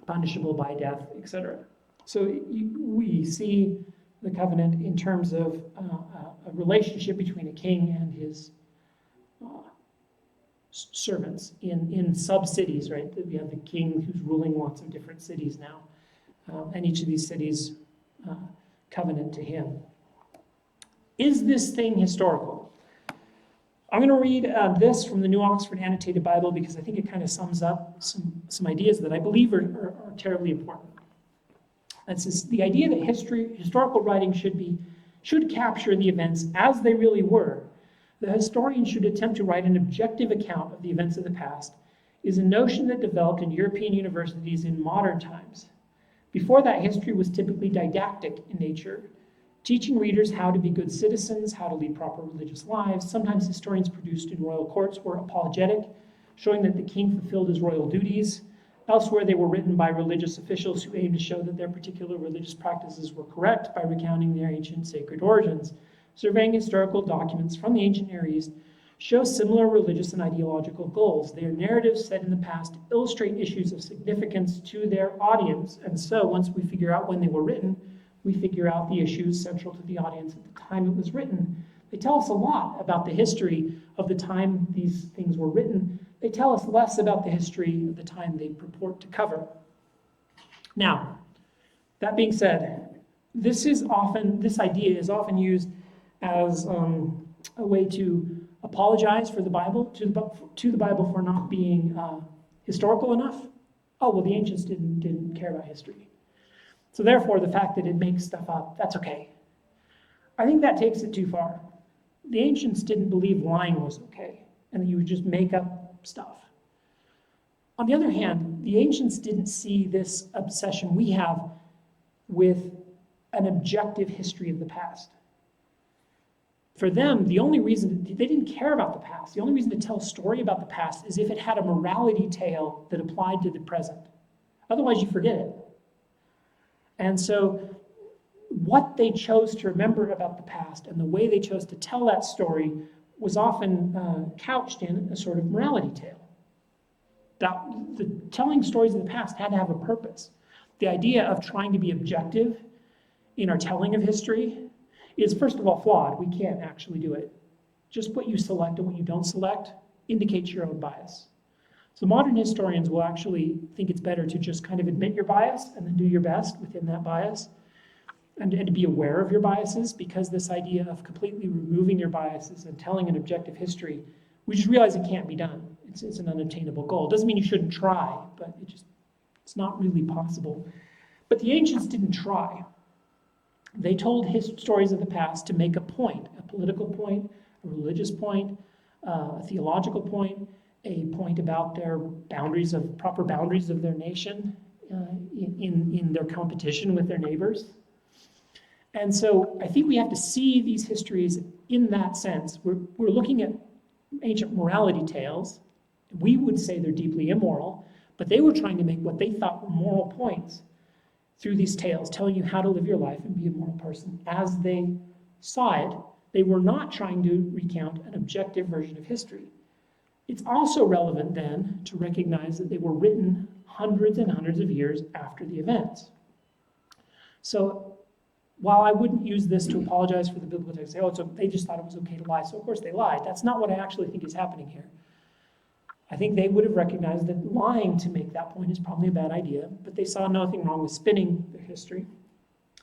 punishable by death, etc. So we see the covenant in terms of a relationship between a king and his servants in sub-cities, right? We have the king who's ruling lots of different cities now, and each of these cities covenant to him. Is this thing historical? I'm going to read this from the New Oxford Annotated Bible because I think it kind of sums up some ideas that I believe are terribly important. That's just the idea that historical writing should capture the events as they really were. The historian should attempt to write an objective account of the events of the past is a notion that developed in European universities in modern times. Before that, history was typically didactic in nature, teaching readers how to be good citizens, how to lead proper religious lives. Sometimes historians produced in royal courts were apologetic, showing that the king fulfilled his royal duties. Elsewhere, they were written by religious officials who aimed to show that their particular religious practices were correct by recounting their ancient sacred origins. Surveying historical documents from the ancient Near East show similar religious and ideological goals. Their narratives set in the past illustrate issues of significance to their audience. And so once we figure out when they were written, we figure out the issues central to the audience at the time it was written. They tell us a lot about the history of the time these things were written. They tell us less about the history of the time they purport to cover. Now, that being said, this idea is often used as a way to apologize for the Bible, to the Bible for not being historical enough. Oh, well, the ancients didn't care about history. So therefore, the fact that it makes stuff up, that's okay. I think that takes it too far. The ancients didn't believe lying was okay, and that you would just make up stuff. On the other hand, the ancients didn't see this obsession we have with an objective history of the past. For them, the only reason, they didn't care about the past. The only reason to tell a story about the past is if it had a morality tale that applied to the present. Otherwise, you forget it. And so what they chose to remember about the past and the way they chose to tell that story was often couched in a sort of morality tale. The telling stories of the past had to have a purpose. The idea of trying to be objective in our telling of history is, first of all, flawed. We can't actually do it. Just what you select and what you don't select indicates your own bias. So modern historians will actually think it's better to just kind of admit your bias and then do your best within that bias, and to be aware of your biases, because this idea of completely removing your biases and telling an objective history, we just realize it can't be done. It's an unattainable goal. It doesn't mean you shouldn't try, but it's not really possible. But the ancients didn't try. They told stories of the past to make a point, a political point, a religious point, a theological point, a point about their proper boundaries of their nation in their competition with their neighbors. And so I think we have to see these histories in that sense. We're looking at ancient morality tales. We would say they're deeply immoral, but they were trying to make what they thought were moral points through these tales, telling you how to live your life and be a moral person. As they saw it, they were not trying to recount an objective version of history. It's also relevant then to recognize that they were written hundreds and hundreds of years after the events. So while I wouldn't use this to apologize for the biblical text, say, they just thought it was okay to lie, so of course they lied. That's not what I actually think is happening here. I think they would have recognized that lying to make that point is probably a bad idea, but they saw nothing wrong with spinning their history.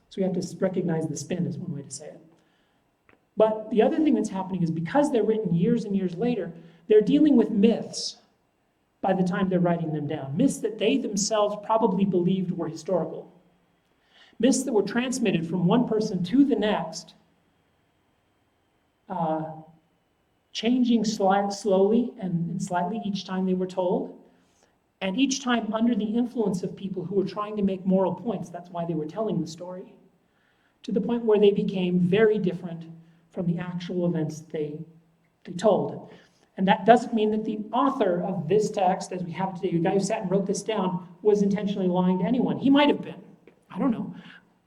So we have to recognize the spin is one way to say it. But the other thing that's happening is because they're written years and years later, they're dealing with myths by the time they're writing them down. Myths that they themselves probably believed were historical. Myths that were transmitted from one person to the next, changing slowly and slightly each time they were told, and each time under the influence of people who were trying to make moral points. That's why they were telling the story, to the point where they became very different from the actual events they told. And that doesn't mean that the author of this text, as we have today, the guy who sat and wrote this down, was intentionally lying to anyone. He might have been. I don't know.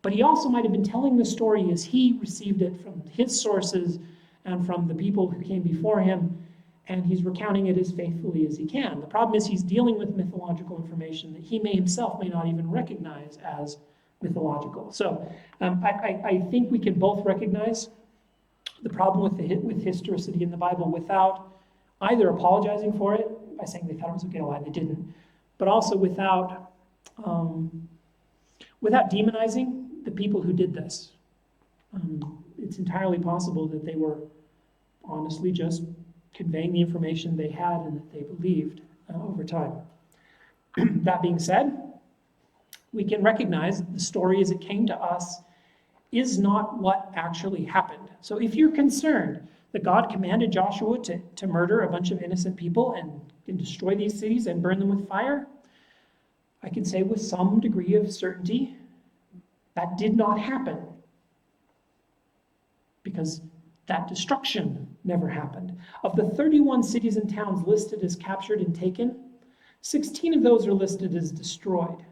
But he also might have been telling the story as he received it from his sources and from the people who came before him, and he's recounting it as faithfully as he can. The problem is he's dealing with mythological information that he himself may not even recognize as mythological. So I think we can both recognize the problem with historicity in the Bible without either apologizing for it by saying they thought it was okay to lie, they didn't, but also without demonizing the people who did this. It's entirely possible that they were honestly just conveying the information they had and that they believed over time. That being said, we can recognize that the story as it came to us is not what actually happened. So if you're concerned that God commanded Joshua to murder a bunch of innocent people and destroy these cities and burn them with fire, I can say with some degree of certainty that did not happen, because that destruction never happened. Of the 31 cities and towns listed as captured and taken, 16 of those are listed as destroyed.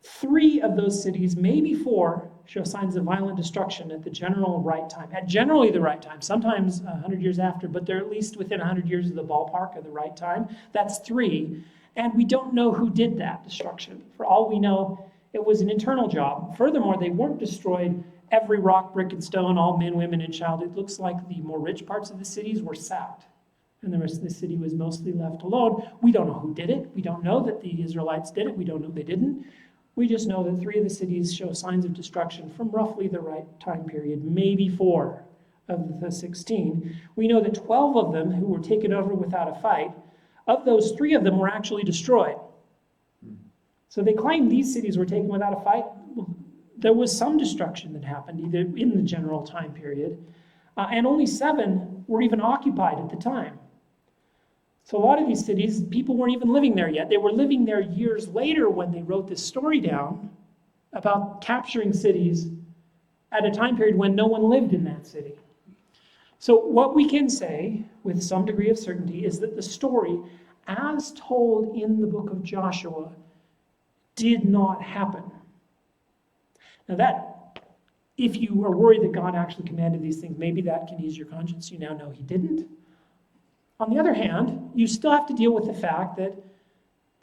3 of those cities, maybe 4, show signs of violent destruction at the general right time. At generally the right time, sometimes 100 years after, but they're at least within 100 years of the ballpark of the right time. That's 3. And we don't know who did that destruction. For all we know, it was an internal job. Furthermore, they weren't destroyed every rock, brick, and stone, all men, women, and child. It looks like the more rich parts of the cities were sacked, and the rest of the city was mostly left alone. We don't know who did it. We don't know that the Israelites did it. We don't know they didn't. We just know that 3 of the cities show signs of destruction from roughly the right time period, maybe 4 of the 16. We know that 12 of them who were taken over without a fight, of those 3 of them were actually destroyed. So they claim these cities were taken without a fight. There was some destruction that happened either in the general time period, and only 7 were even occupied at the time. So a lot of these cities, people weren't even living there yet. They were living there years later when they wrote this story down about capturing cities at a time period when no one lived in that city. So what we can say with some degree of certainty is that the story, as told in the book of Joshua, did not happen. Now that, if you are worried that God actually commanded these things, maybe that can ease your conscience. You now know he didn't. On the other hand, you still have to deal with the fact that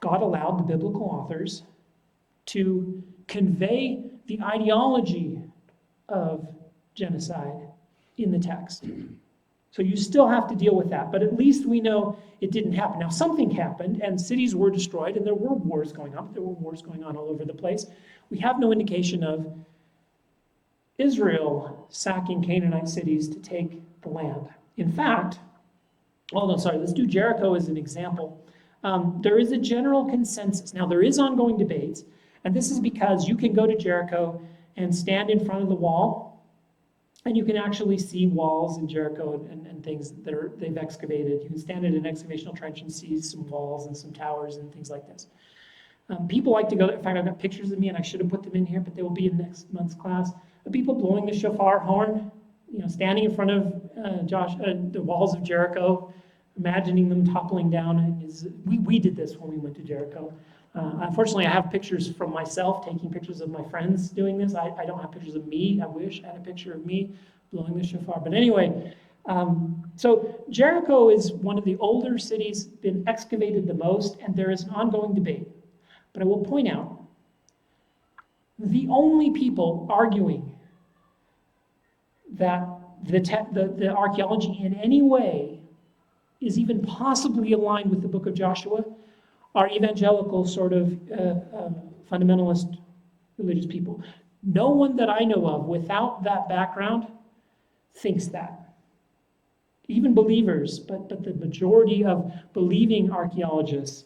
God allowed the biblical authors to convey the ideology of genocide in the text. So you still have to deal with that, but at least we know it didn't happen. Now something happened, and cities were destroyed, and there were wars going on. There were wars going on all over the place. We have no indication of Israel sacking Canaanite cities to take the land. In fact, let's do Jericho as an example. There is a general consensus. Now, there is ongoing debates, and this is because you can go to Jericho and stand in front of the wall, and you can actually see walls in Jericho and things that they've excavated. You can stand at an excavational trench and see some walls and some towers and things like this. People like to go there. In fact, I've got pictures of me, and I should have put them in here, but they will be in next month's class. Of people blowing the shofar horn, standing in front of the walls of Jericho, imagining them toppling down. We did this when we went to Jericho. Unfortunately, I have pictures from myself, taking pictures of my friends doing this. I don't have pictures of me. I wish I had a picture of me blowing the shofar. But anyway, so Jericho is one of the older cities, been excavated the most, and there is an ongoing debate. But I will point out, the only people arguing that the archaeology in any way is even possibly aligned with the book of Joshua are evangelical sort of fundamentalist religious people. No one that I know of without that background thinks that. Even believers, but the majority of believing archaeologists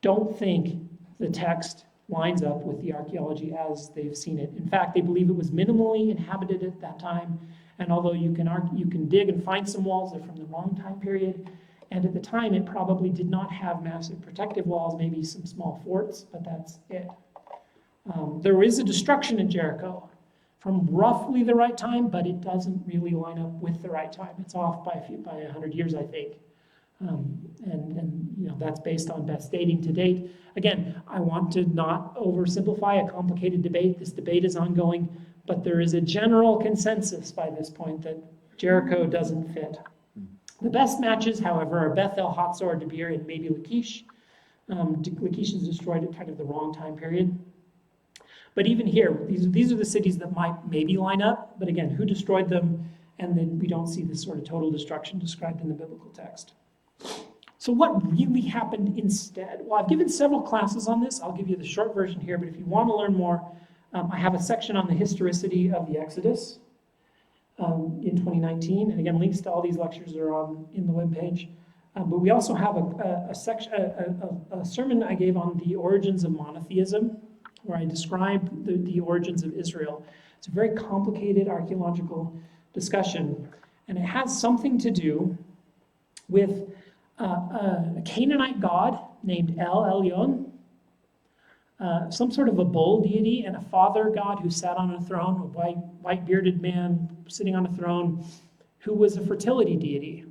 don't think the text lines up with the archaeology as they've seen it. In fact, they believe it was minimally inhabited at that time, and although you can dig and find some walls, they're from the wrong time period, and at the time it probably did not have massive protective walls, maybe some small forts, but that's it. There is a destruction in Jericho from roughly the right time, but it doesn't really line up with the right time. It's off by 100 years, I think. And that's based on best dating to date. Again, I want to not oversimplify a complicated debate. This debate is ongoing, but there is a general consensus by this point that Jericho doesn't fit. The best matches, however, are Bethel, Hatzor, Debir, and maybe Lachish. Lachish is destroyed at kind of the wrong time period. But even here, these are the cities that might maybe line up, but again, who destroyed them? And then we don't see this sort of total destruction described in the biblical text. So what really happened instead? Well, I've given several classes on this. I'll give you the short version here, but if you want to learn more, I have a section on the historicity of the Exodus in 2019. And again, links to all these lectures are in the webpage. But we also have a sermon I gave on the origins of monotheism, where I described the origins of Israel. It's a very complicated archaeological discussion, and it has something to do with a Canaanite god named El Elyon, some sort of a bull deity, and a father god who sat on a throne, a white bearded man sitting on a throne, who was a fertility deity.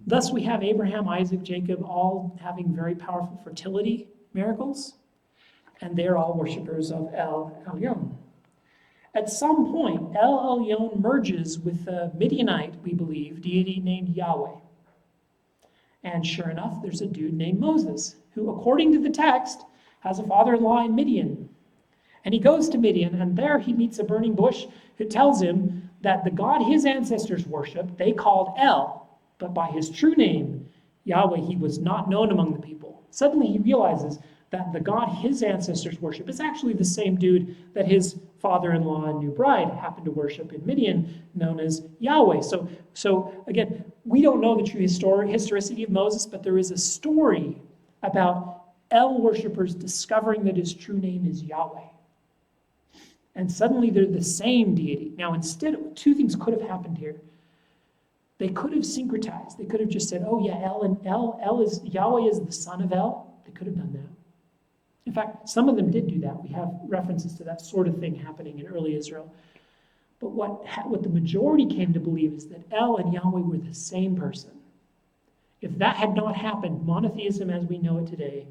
Thus we have Abraham, Isaac, Jacob all having very powerful fertility miracles, and they're all worshippers of El Elyon. At some point, El Elyon merges with a Midianite, we believe, deity named Yahweh. And sure enough, there's a dude named Moses, who, according to the text, has a father-in-law in Midian. And he goes to Midian, and there he meets a burning bush who tells him that the God his ancestors worshipped, they called El, but by his true name, Yahweh, he was not known among the people. Suddenly he realizes that the God his ancestors worship is actually the same dude that his father-in-law and new bride happened to worship in Midian, known as Yahweh. So again, we don't know the true historicity of Moses, but there is a story about El worshippers discovering that his true name is Yahweh. And suddenly they're the same deity. Now instead, two things could have happened here. They could have syncretized. They could have just said, oh yeah, Yahweh is the son of El. They could have done that. In fact, some of them did do that. We have references to that sort of thing happening in early Israel. But what the majority came to believe is that El and Yahweh were the same person. If that had not happened, monotheism as we know it today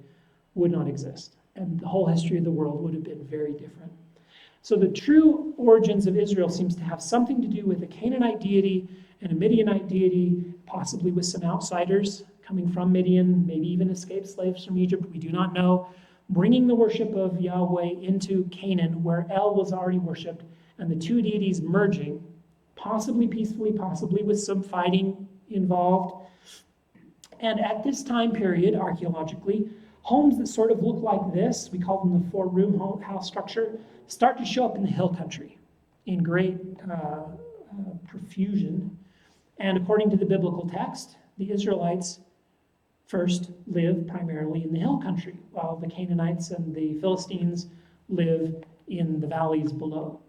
would not exist. And the whole history of the world would have been very different. So the true origins of Israel seems to have something to do with a Canaanite deity and a Midianite deity, possibly with some outsiders coming from Midian, maybe even escaped slaves from Egypt. We do not know. Bringing the worship of Yahweh into Canaan, where El was already worshipped, and the two deities merging, possibly peacefully, possibly with some fighting involved. And at this time period, archaeologically, homes that sort of look like this, we call them the four-room house structure, start to show up in the hill country in great profusion. And according to the biblical text, the Israelites first lived primarily in the hill country, while the Canaanites and the Philistines live in the valleys below.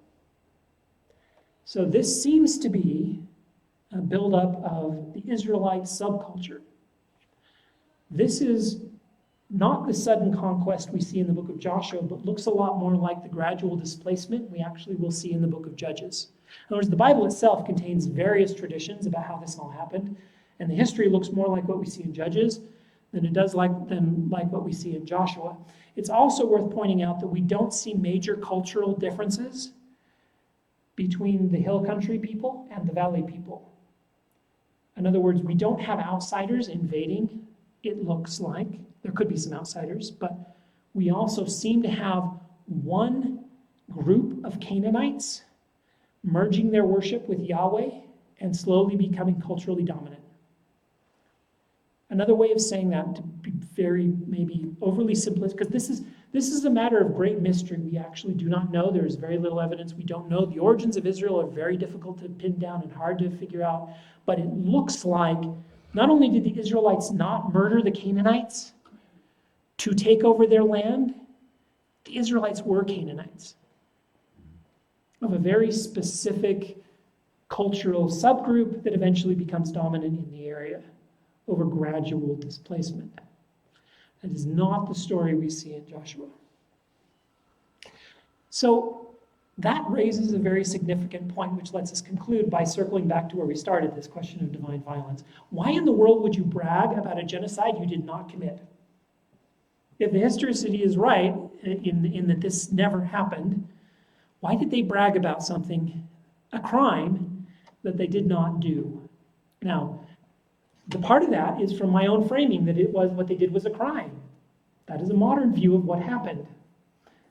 So this seems to be a buildup of the Israelite subculture. This is not the sudden conquest we see in the book of Joshua, but looks a lot more like the gradual displacement we actually will see in the book of Judges. In other words, the Bible itself contains various traditions about how this all happened, and the history looks more like what we see in Judges than it does like what we see in Joshua. It's also worth pointing out that we don't see major cultural differences between the hill country people and the valley people. In other words, we don't have outsiders invading, it looks like. There could be some outsiders, but we also seem to have one group of Canaanites merging their worship with Yahweh and slowly becoming culturally dominant. Another way of saying that, to be very maybe overly simplest, because this is a matter of great mystery. We actually do not know. There is very little evidence. We don't know. The origins of Israel are very difficult to pin down and hard to figure out. But it looks like not only did the Israelites not murder the Canaanites to take over their land, the Israelites were Canaanites of a very specific cultural subgroup that eventually becomes dominant in the area over gradual displacement. That is not the story we see in Joshua. So that raises a very significant point, which lets us conclude by circling back to where we started, this question of divine violence. Why in the world would you brag about a genocide you did not commit? If the historicity is right, in that this never happened, why did they brag about something, a crime, that they did not do? Now, the part of that is from my own framing, that it was what they did was a crime. That is a modern view of what happened.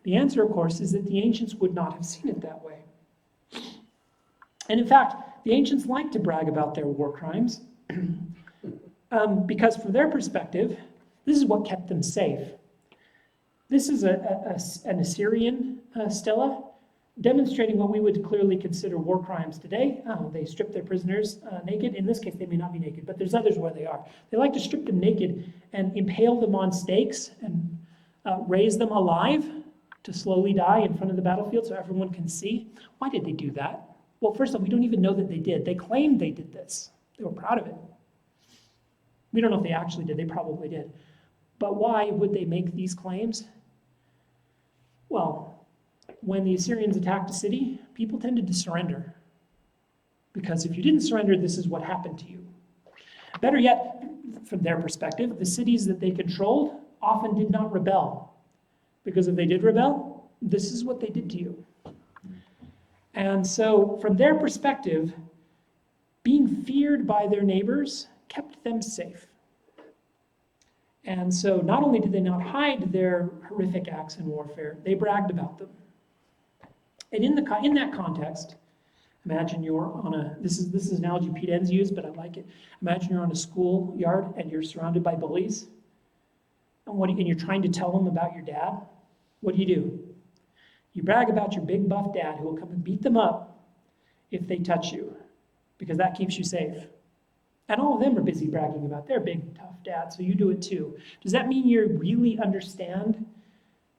The answer, of course, is that the ancients would not have seen it that way. And in fact, the ancients liked to brag about their war crimes because from their perspective, this is what kept them safe. This is an Assyrian stela demonstrating what we would clearly consider war crimes today. They strip their prisoners naked. In this case, they may not be naked, but there's others where they are. They like to strip them naked and impale them on stakes and raise them alive to slowly die in front of the battlefield so everyone can see. Why did they do that? Well, first of all, we don't even know that they did. They claimed they did this. They were proud of it. We don't know if they actually did. They probably did. But why would they make these claims? Well, when the Assyrians attacked a city, people tended to surrender. Because if you didn't surrender, this is what happened to you. Better yet, from their perspective, the cities that they controlled often did not rebel. Because if they did rebel, this is what they did to you. And so, from their perspective, being feared by their neighbors kept them safe. And so, not only did they not hide their horrific acts in warfare, they bragged about them. And in that context, imagine you're on this is an analogy Pete Enns used, but I like it. Imagine you're on a schoolyard and you're surrounded by bullies. And you're trying to tell them about your dad. What do? You brag about your big buff dad who will come and beat them up if they touch you, because that keeps you safe. And all of them are busy bragging about their big tough dad, so you do it too. Does that mean you really understand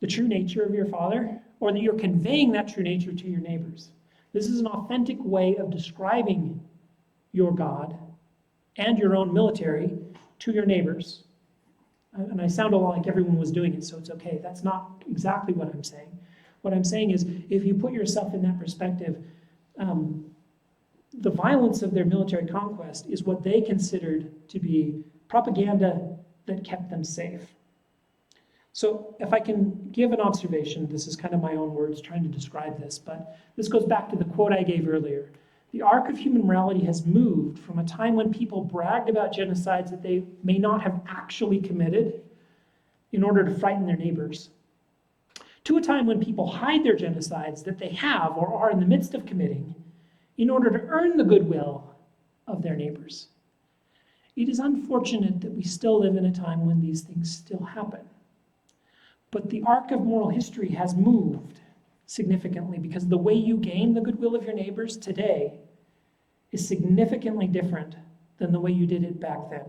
the true nature of your father, or that you're conveying that true nature to your neighbors? This is an authentic way of describing your God and your own military to your neighbors. And I sound a lot like everyone was doing it, so it's okay. That's not exactly what I'm saying. What I'm saying is, if you put yourself in that perspective, the violence of their military conquest is what they considered to be propaganda that kept them safe. So if I can give an observation, this is kind of my own words trying to describe this, but this goes back to the quote I gave earlier. The arc of human morality has moved from a time when people bragged about genocides that they may not have actually committed in order to frighten their neighbors, to a time when people hide their genocides that they have or are in the midst of committing in order to earn the goodwill of their neighbors. It is unfortunate that we still live in a time when these things still happen. But the arc of moral history has moved significantly because the way you gain the goodwill of your neighbors today is significantly different than the way you did it back then.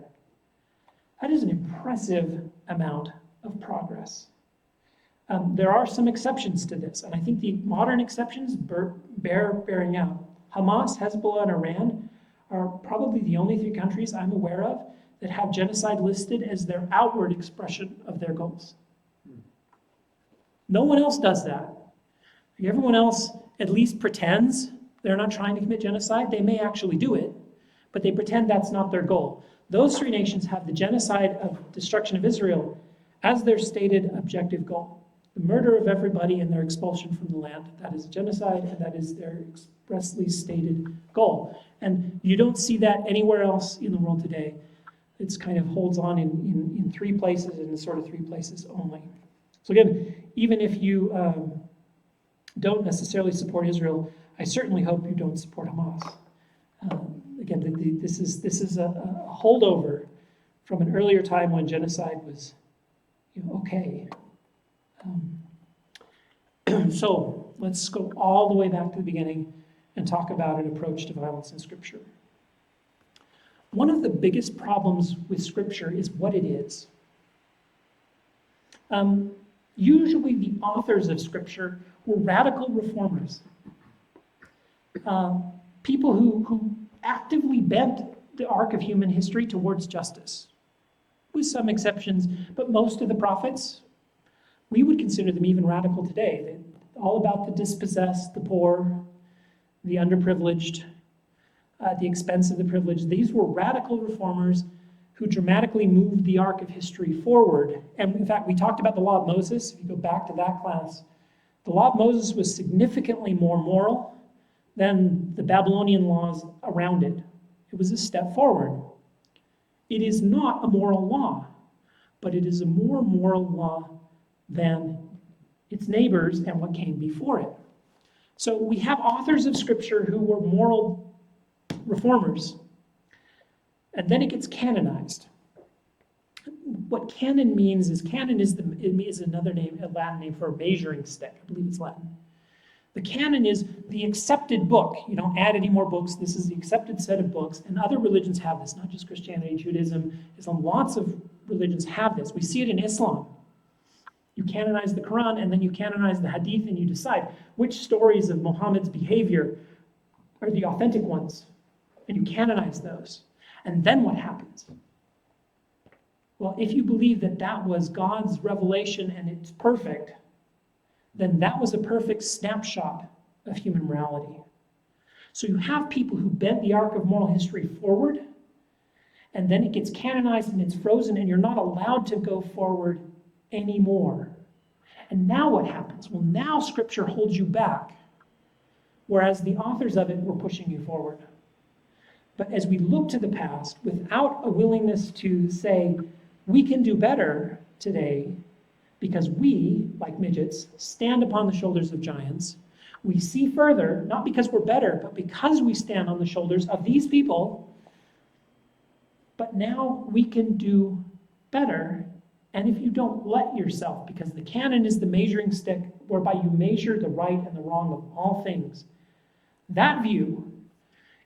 That is an impressive amount of progress. There are some exceptions to this, and I think the modern exceptions bear bearing out. Hamas, Hezbollah, and Iran are probably the only three countries I'm aware of that have genocide listed as their outward expression of their goals. No one else does that. Everyone else at least pretends they're not trying to commit genocide. They may actually do it, but they pretend that's not their goal. Those three nations have the genocide of destruction of Israel as their stated objective goal. The murder of everybody and their expulsion from the land. That is genocide, and that is their expressly stated goal. And you don't see that anywhere else in the world today. It's kind of holds on in three places, and sort of three places only. So again, even if you don't necessarily support Israel, I certainly hope you don't support Hamas. Again, this is a holdover from an earlier time when genocide was, okay. So let's go all the way back to the beginning and talk about an approach to violence in Scripture. One of the biggest problems with Scripture is what it is. Usually the authors of Scripture were radical reformers. People who actively bent the arc of human history towards justice, with some exceptions, but most of the prophets, we would consider them even radical today. They're all about the dispossessed, the poor, the underprivileged, the expense of the privileged. These were radical reformers who dramatically moved the arc of history forward. And in fact, we talked about the law of Moses. If you go back to that class, the law of Moses was significantly more moral than the Babylonian laws around it. It was a step forward. It is not a moral law, but it is a more moral law than its neighbors and what came before it. So we have authors of Scripture who were moral reformers, and then it gets canonized. What canon means is another name, a Latin name for a measuring stick. I believe it's Latin. The canon is the accepted book. You don't add any more books. This is the accepted set of books. And other religions have this, not just Christianity, Judaism, Islam. Lots of religions have this. We see it in Islam. You canonize the Quran, and then you canonize the Hadith, and you decide which stories of Muhammad's behavior are the authentic ones. And you canonize those. And then what happens? Well, if you believe that that was God's revelation and it's perfect, then that was a perfect snapshot of human morality. So you have people who bent the arc of moral history forward, and then it gets canonized and it's frozen, and you're not allowed to go forward anymore. And now what happens? Well, now Scripture holds you back, whereas the authors of it were pushing you forward. But as we look to the past, without a willingness to say, we can do better today, because we, like midgets, stand upon the shoulders of giants. We see further, not because we're better, but because we stand on the shoulders of these people. But now we can do better. And if you don't let yourself, because the canon is the measuring stick whereby you measure the right and the wrong of all things, that view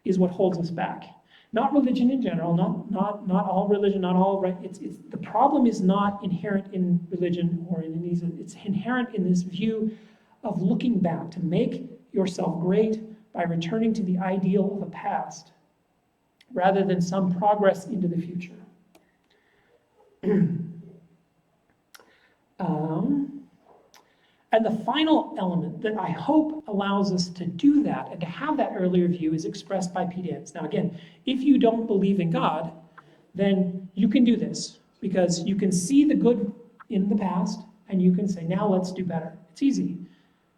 is what holds us back. Not religion in general, not all religion, not all right. The problem is not inherent in religion or in these. It's inherent in this view of looking back to make yourself great by returning to the ideal of a past, rather than some progress into the future. And the final element that I hope allows us to do that and to have that earlier view is expressed by Pete Enns. Now again, if you don't believe in God, then you can do this, because you can see the good in the past and you can say, now let's do better. It's easy.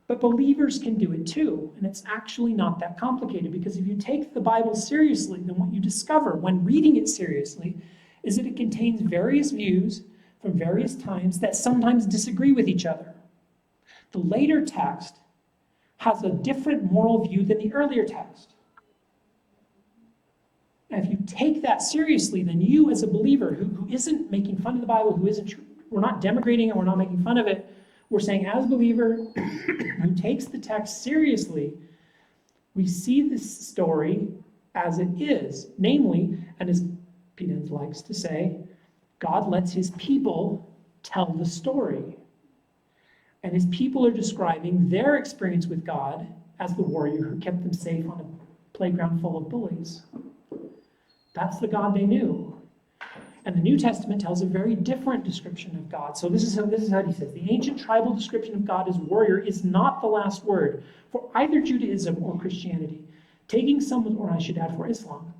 But believers can do it too, and it's actually not that complicated, because if you take the Bible seriously, then what you discover when reading it seriously is that it contains various views from various times that sometimes disagree with each other. The later text has a different moral view than the earlier text. And if you take that seriously, then you as a believer who isn't making fun of the Bible, we're not denigrating it, we're not making fun of it. We're saying as a believer who takes the text seriously, we see this story as it is. Namely, and as Peter likes to say, God lets his people tell the story. And his people are describing their experience with God as the warrior who kept them safe on a playground full of bullies. That's the God they knew. And the New Testament tells a very different description of God. So this is how he says, the ancient tribal description of God as warrior is not the last word for either Judaism or Christianity. Taking someone, or I should add for Islam,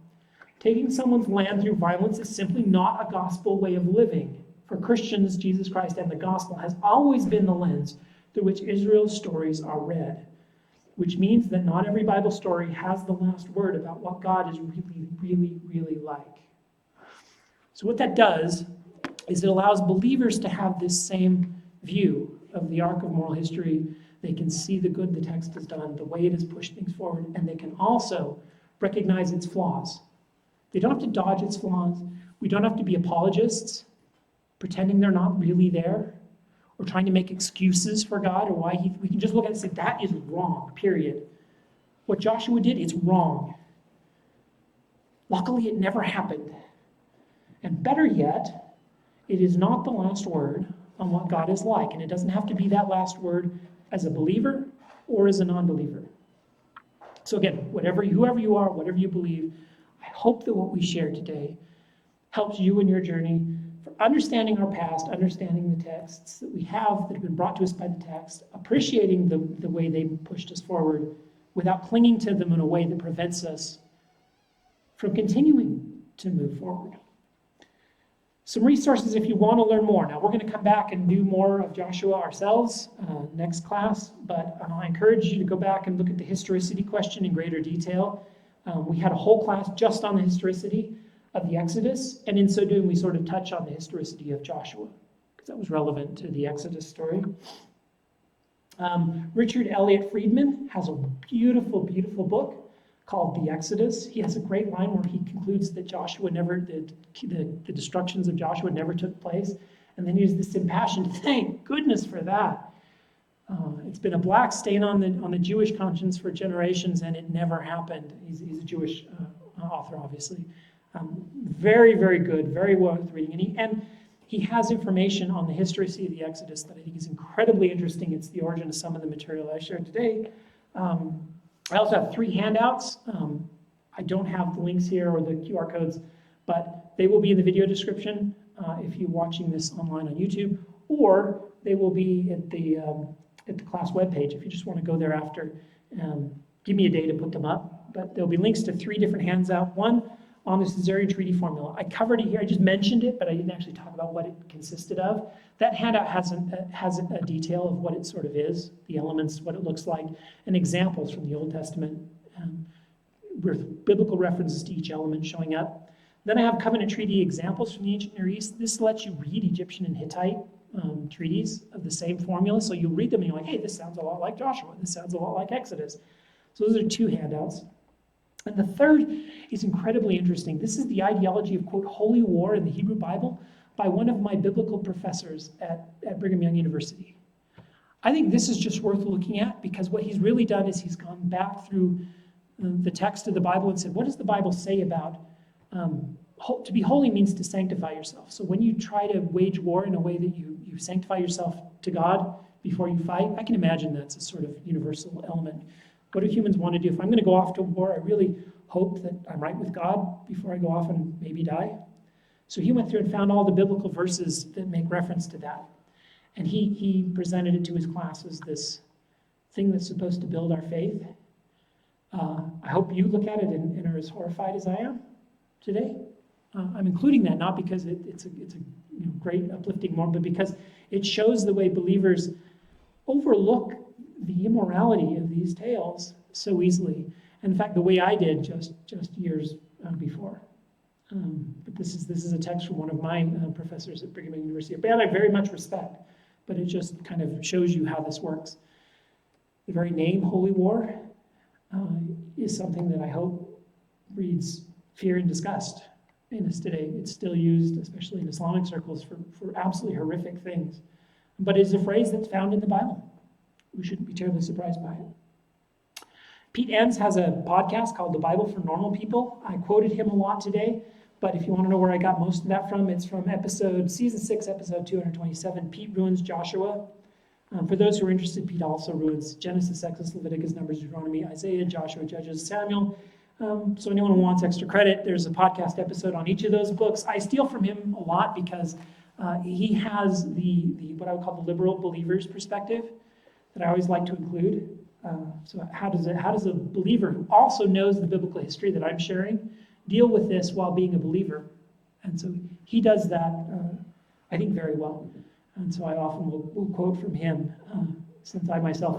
taking someone's land through violence is simply not a gospel way of living. For Christians, Jesus Christ and the gospel has always been the lens through which Israel's stories are read, which means that not every Bible story has the last word about what God is really, really, really like. So what that does is it allows believers to have this same view of the arc of moral history. They can see the good the text has done, the way it has pushed things forward, and they can also recognize its flaws. They don't have to dodge its flaws. We don't have to be apologists, pretending they're not really there, or trying to make excuses for God or why we can just look at it and say, that is wrong, period. What Joshua did is wrong. Luckily, it never happened. And better yet, it is not the last word on what God is like. And it doesn't have to be that last word as a believer or as a non-believer. So again, whoever you are, whatever you believe, I hope that what we share today helps you in your journey for understanding our past, understanding the texts that we have that have been brought to us by the text, appreciating the way they pushed us forward without clinging to them in a way that prevents us from continuing to move forward. Some resources if you want to learn more. Now, we're going to come back and do more of Joshua ourselves next class, but I encourage you to go back and look at the historicity question in greater detail. We had a whole class just on the historicity of the Exodus, and in so doing, we sort of touch on the historicity of Joshua, because that was relevant to the Exodus story. Richard Elliott Friedman has a beautiful, beautiful book called The Exodus. He has a great line where he concludes that the destructions of Joshua never took place. And then he has this impassioned, thank goodness for that. It's been a black stain on the Jewish conscience for generations, and it never happened. He's a Jewish author, obviously. Very, very good, very worth reading. And he has information on the historicity of the Exodus that I think is incredibly interesting. It's the origin of some of the material I shared today. I also have 3 handouts. I don't have the links here or the QR codes, but they will be in the video description if you're watching this online on YouTube, or they will be at the class webpage if you just want to go there after. Give me a day to put them up. But there'll be links to 3 different handouts. One on the Caesarean Treaty formula. I covered it here. I just mentioned it, but I didn't actually talk about what it consisted of. That handout has a detail of what it sort of is, the elements, what it looks like, and examples from the Old Testament with biblical references to each element showing up. Then I have covenant treaty examples from the ancient Near East. This lets you read Egyptian and Hittite treaties of the same formula. So you read them and you're like, hey, this sounds a lot like Joshua. This sounds a lot like Exodus. So those are 2 handouts. And the third is incredibly interesting. This is the ideology of, quote, holy war in the Hebrew Bible by one of my biblical professors at Brigham Young University. I think this is just worth looking at, because what he's really done is he's gone back through the text of the Bible and said, what does the Bible say about to be holy means to sanctify yourself. So when you try to wage war in a way that you sanctify yourself to God before you fight, I can imagine that's a sort of universal element. What do humans want to do? If I'm going to go off to war, I really hope that I'm right with God before I go off and maybe die. So he went through and found all the biblical verses that make reference to that. And he presented it to his class as this thing that's supposed to build our faith. I hope you look at it and are as horrified as I am today. I'm including that not because it's a great uplifting moment, but because it shows the way believers overlook the immorality of these tales so easily. And in fact, the way I did just years before. But this is a text from one of my professors at Brigham Young University, a man I very much respect, but it just kind of shows you how this works. The very name Holy War is something that I hope reads fear and disgust in us today. It's still used, especially in Islamic circles, for absolutely horrific things. But it is a phrase that's found in the Bible. We shouldn't be terribly surprised by it. Pete Enns has a podcast called The Bible for Normal People. I quoted him a lot today, but if you want to know where I got most of that from, it's from season 6, episode 227. Pete ruins Joshua. For those who are interested, Pete also ruins Genesis, Exodus, Leviticus, Numbers, Deuteronomy, Isaiah, Joshua, Judges, Samuel. So anyone who wants extra credit, there's a podcast episode on each of those books. I steal from him a lot because he has the what I would call the liberal believer's perspective that I always like to include. So how does a believer who also knows the biblical history that I'm sharing deal with this while being a believer? And so he does that, I think, very well. And so I often will quote from him, since I myself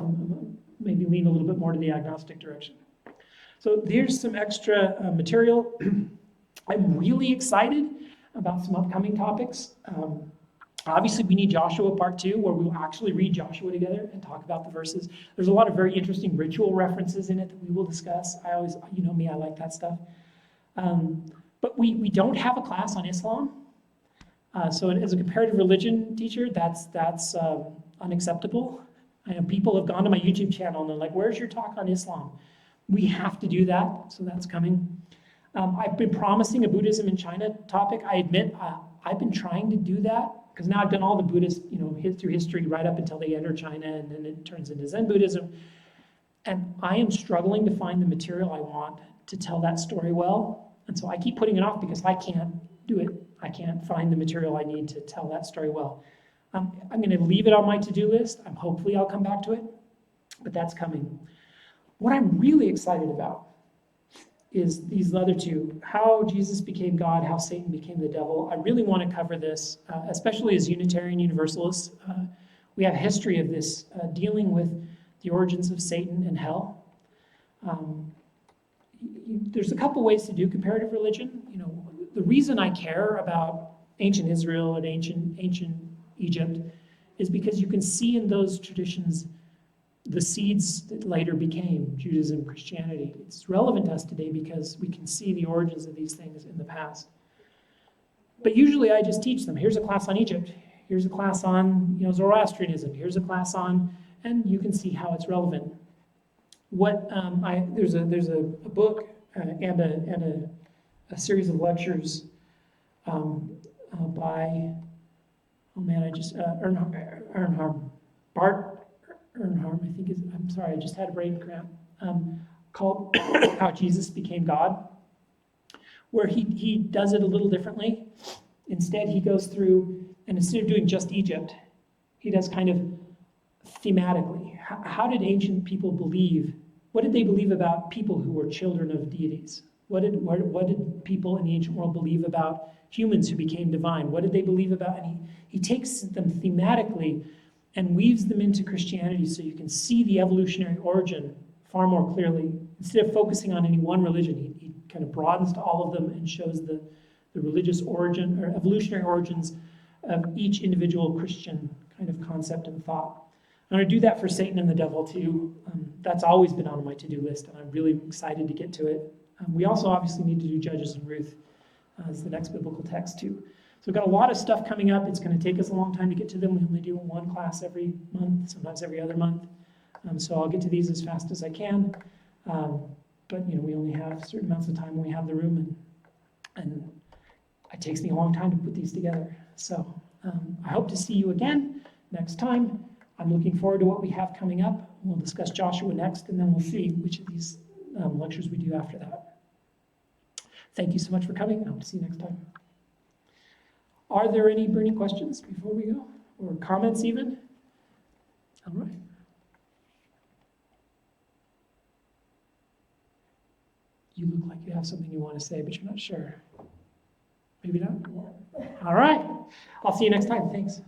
maybe lean a little bit more to the agnostic direction. So here's some extra material. I'm really excited about some upcoming topics. Obviously, we need Joshua part 2, where we'll actually read Joshua together and talk about the verses. There's a lot of very interesting ritual references in it that we will discuss. I always, you know me, I like that stuff. But we don't have a class on Islam. So as a comparative religion teacher, that's unacceptable. I know people have gone to my YouTube channel and they're like, where's your talk on Islam? We have to do that, so that's coming. I've been promising a Buddhism in China topic. I admit I've been trying to do that because now I've done all the Buddhist, through history right up until they enter China, and then it turns into Zen Buddhism. And I am struggling to find the material I want to tell that story well. And so I keep putting it off because I can't do it. I can't find the material I need to tell that story well. I'm going to leave it on my to-do list. Hopefully I'll come back to it, but that's coming. What I'm really excited about is these other two, how Jesus became God, how Satan became the devil. I really want to cover this, especially as Unitarian Universalists. We have a history of this, dealing with the origins of Satan and hell. There's a couple ways to do comparative religion. The reason I care about ancient Israel and ancient Egypt is because you can see in those traditions the seeds that later became Judaism, Christianity. It's relevant to us today because we can see the origins of these things in the past. But usually I just teach them. Here's a class on Egypt. Here's a class on Zoroastrianism. Here's a class on, and you can see how it's relevant. There's a book and a series of lectures by Bart Earnhardt, I think I'm sorry, I just had a brain cramp, called How Jesus Became God, where he does it a little differently. Instead, he goes through, and instead of doing just Egypt, he does kind of thematically. How did ancient people believe? What did they believe about people who were children of deities? What did people in the ancient world believe about humans who became divine? What did they believe about? And he takes them thematically and weaves them into Christianity so you can see the evolutionary origin far more clearly. Instead of focusing on any one religion, he kind of broadens to all of them and shows the religious origin or evolutionary origins of each individual Christian kind of concept and thought. I'm going to do that for Satan and the devil too. That's always been on my to-do list, and I'm really excited to get to it. We also obviously need to do Judges and Ruth as the next biblical text too. So we've got a lot of stuff coming up. It's going to take us a long time to get to them. We only do one class every month, sometimes every other month. So I'll get to these as fast as I can. But we only have certain amounts of time when we have the room, and it takes me a long time to put these together. So I hope to see you again next time. I'm looking forward to what we have coming up. We'll discuss Joshua next, and then we'll see which of these lectures we do after that. Thank you so much for coming. I hope to see you next time. Are there any burning questions before we go? Or comments even? All right. You look like you have something you want to say, but you're not sure. Maybe not? All right. I'll see you next time. Thanks.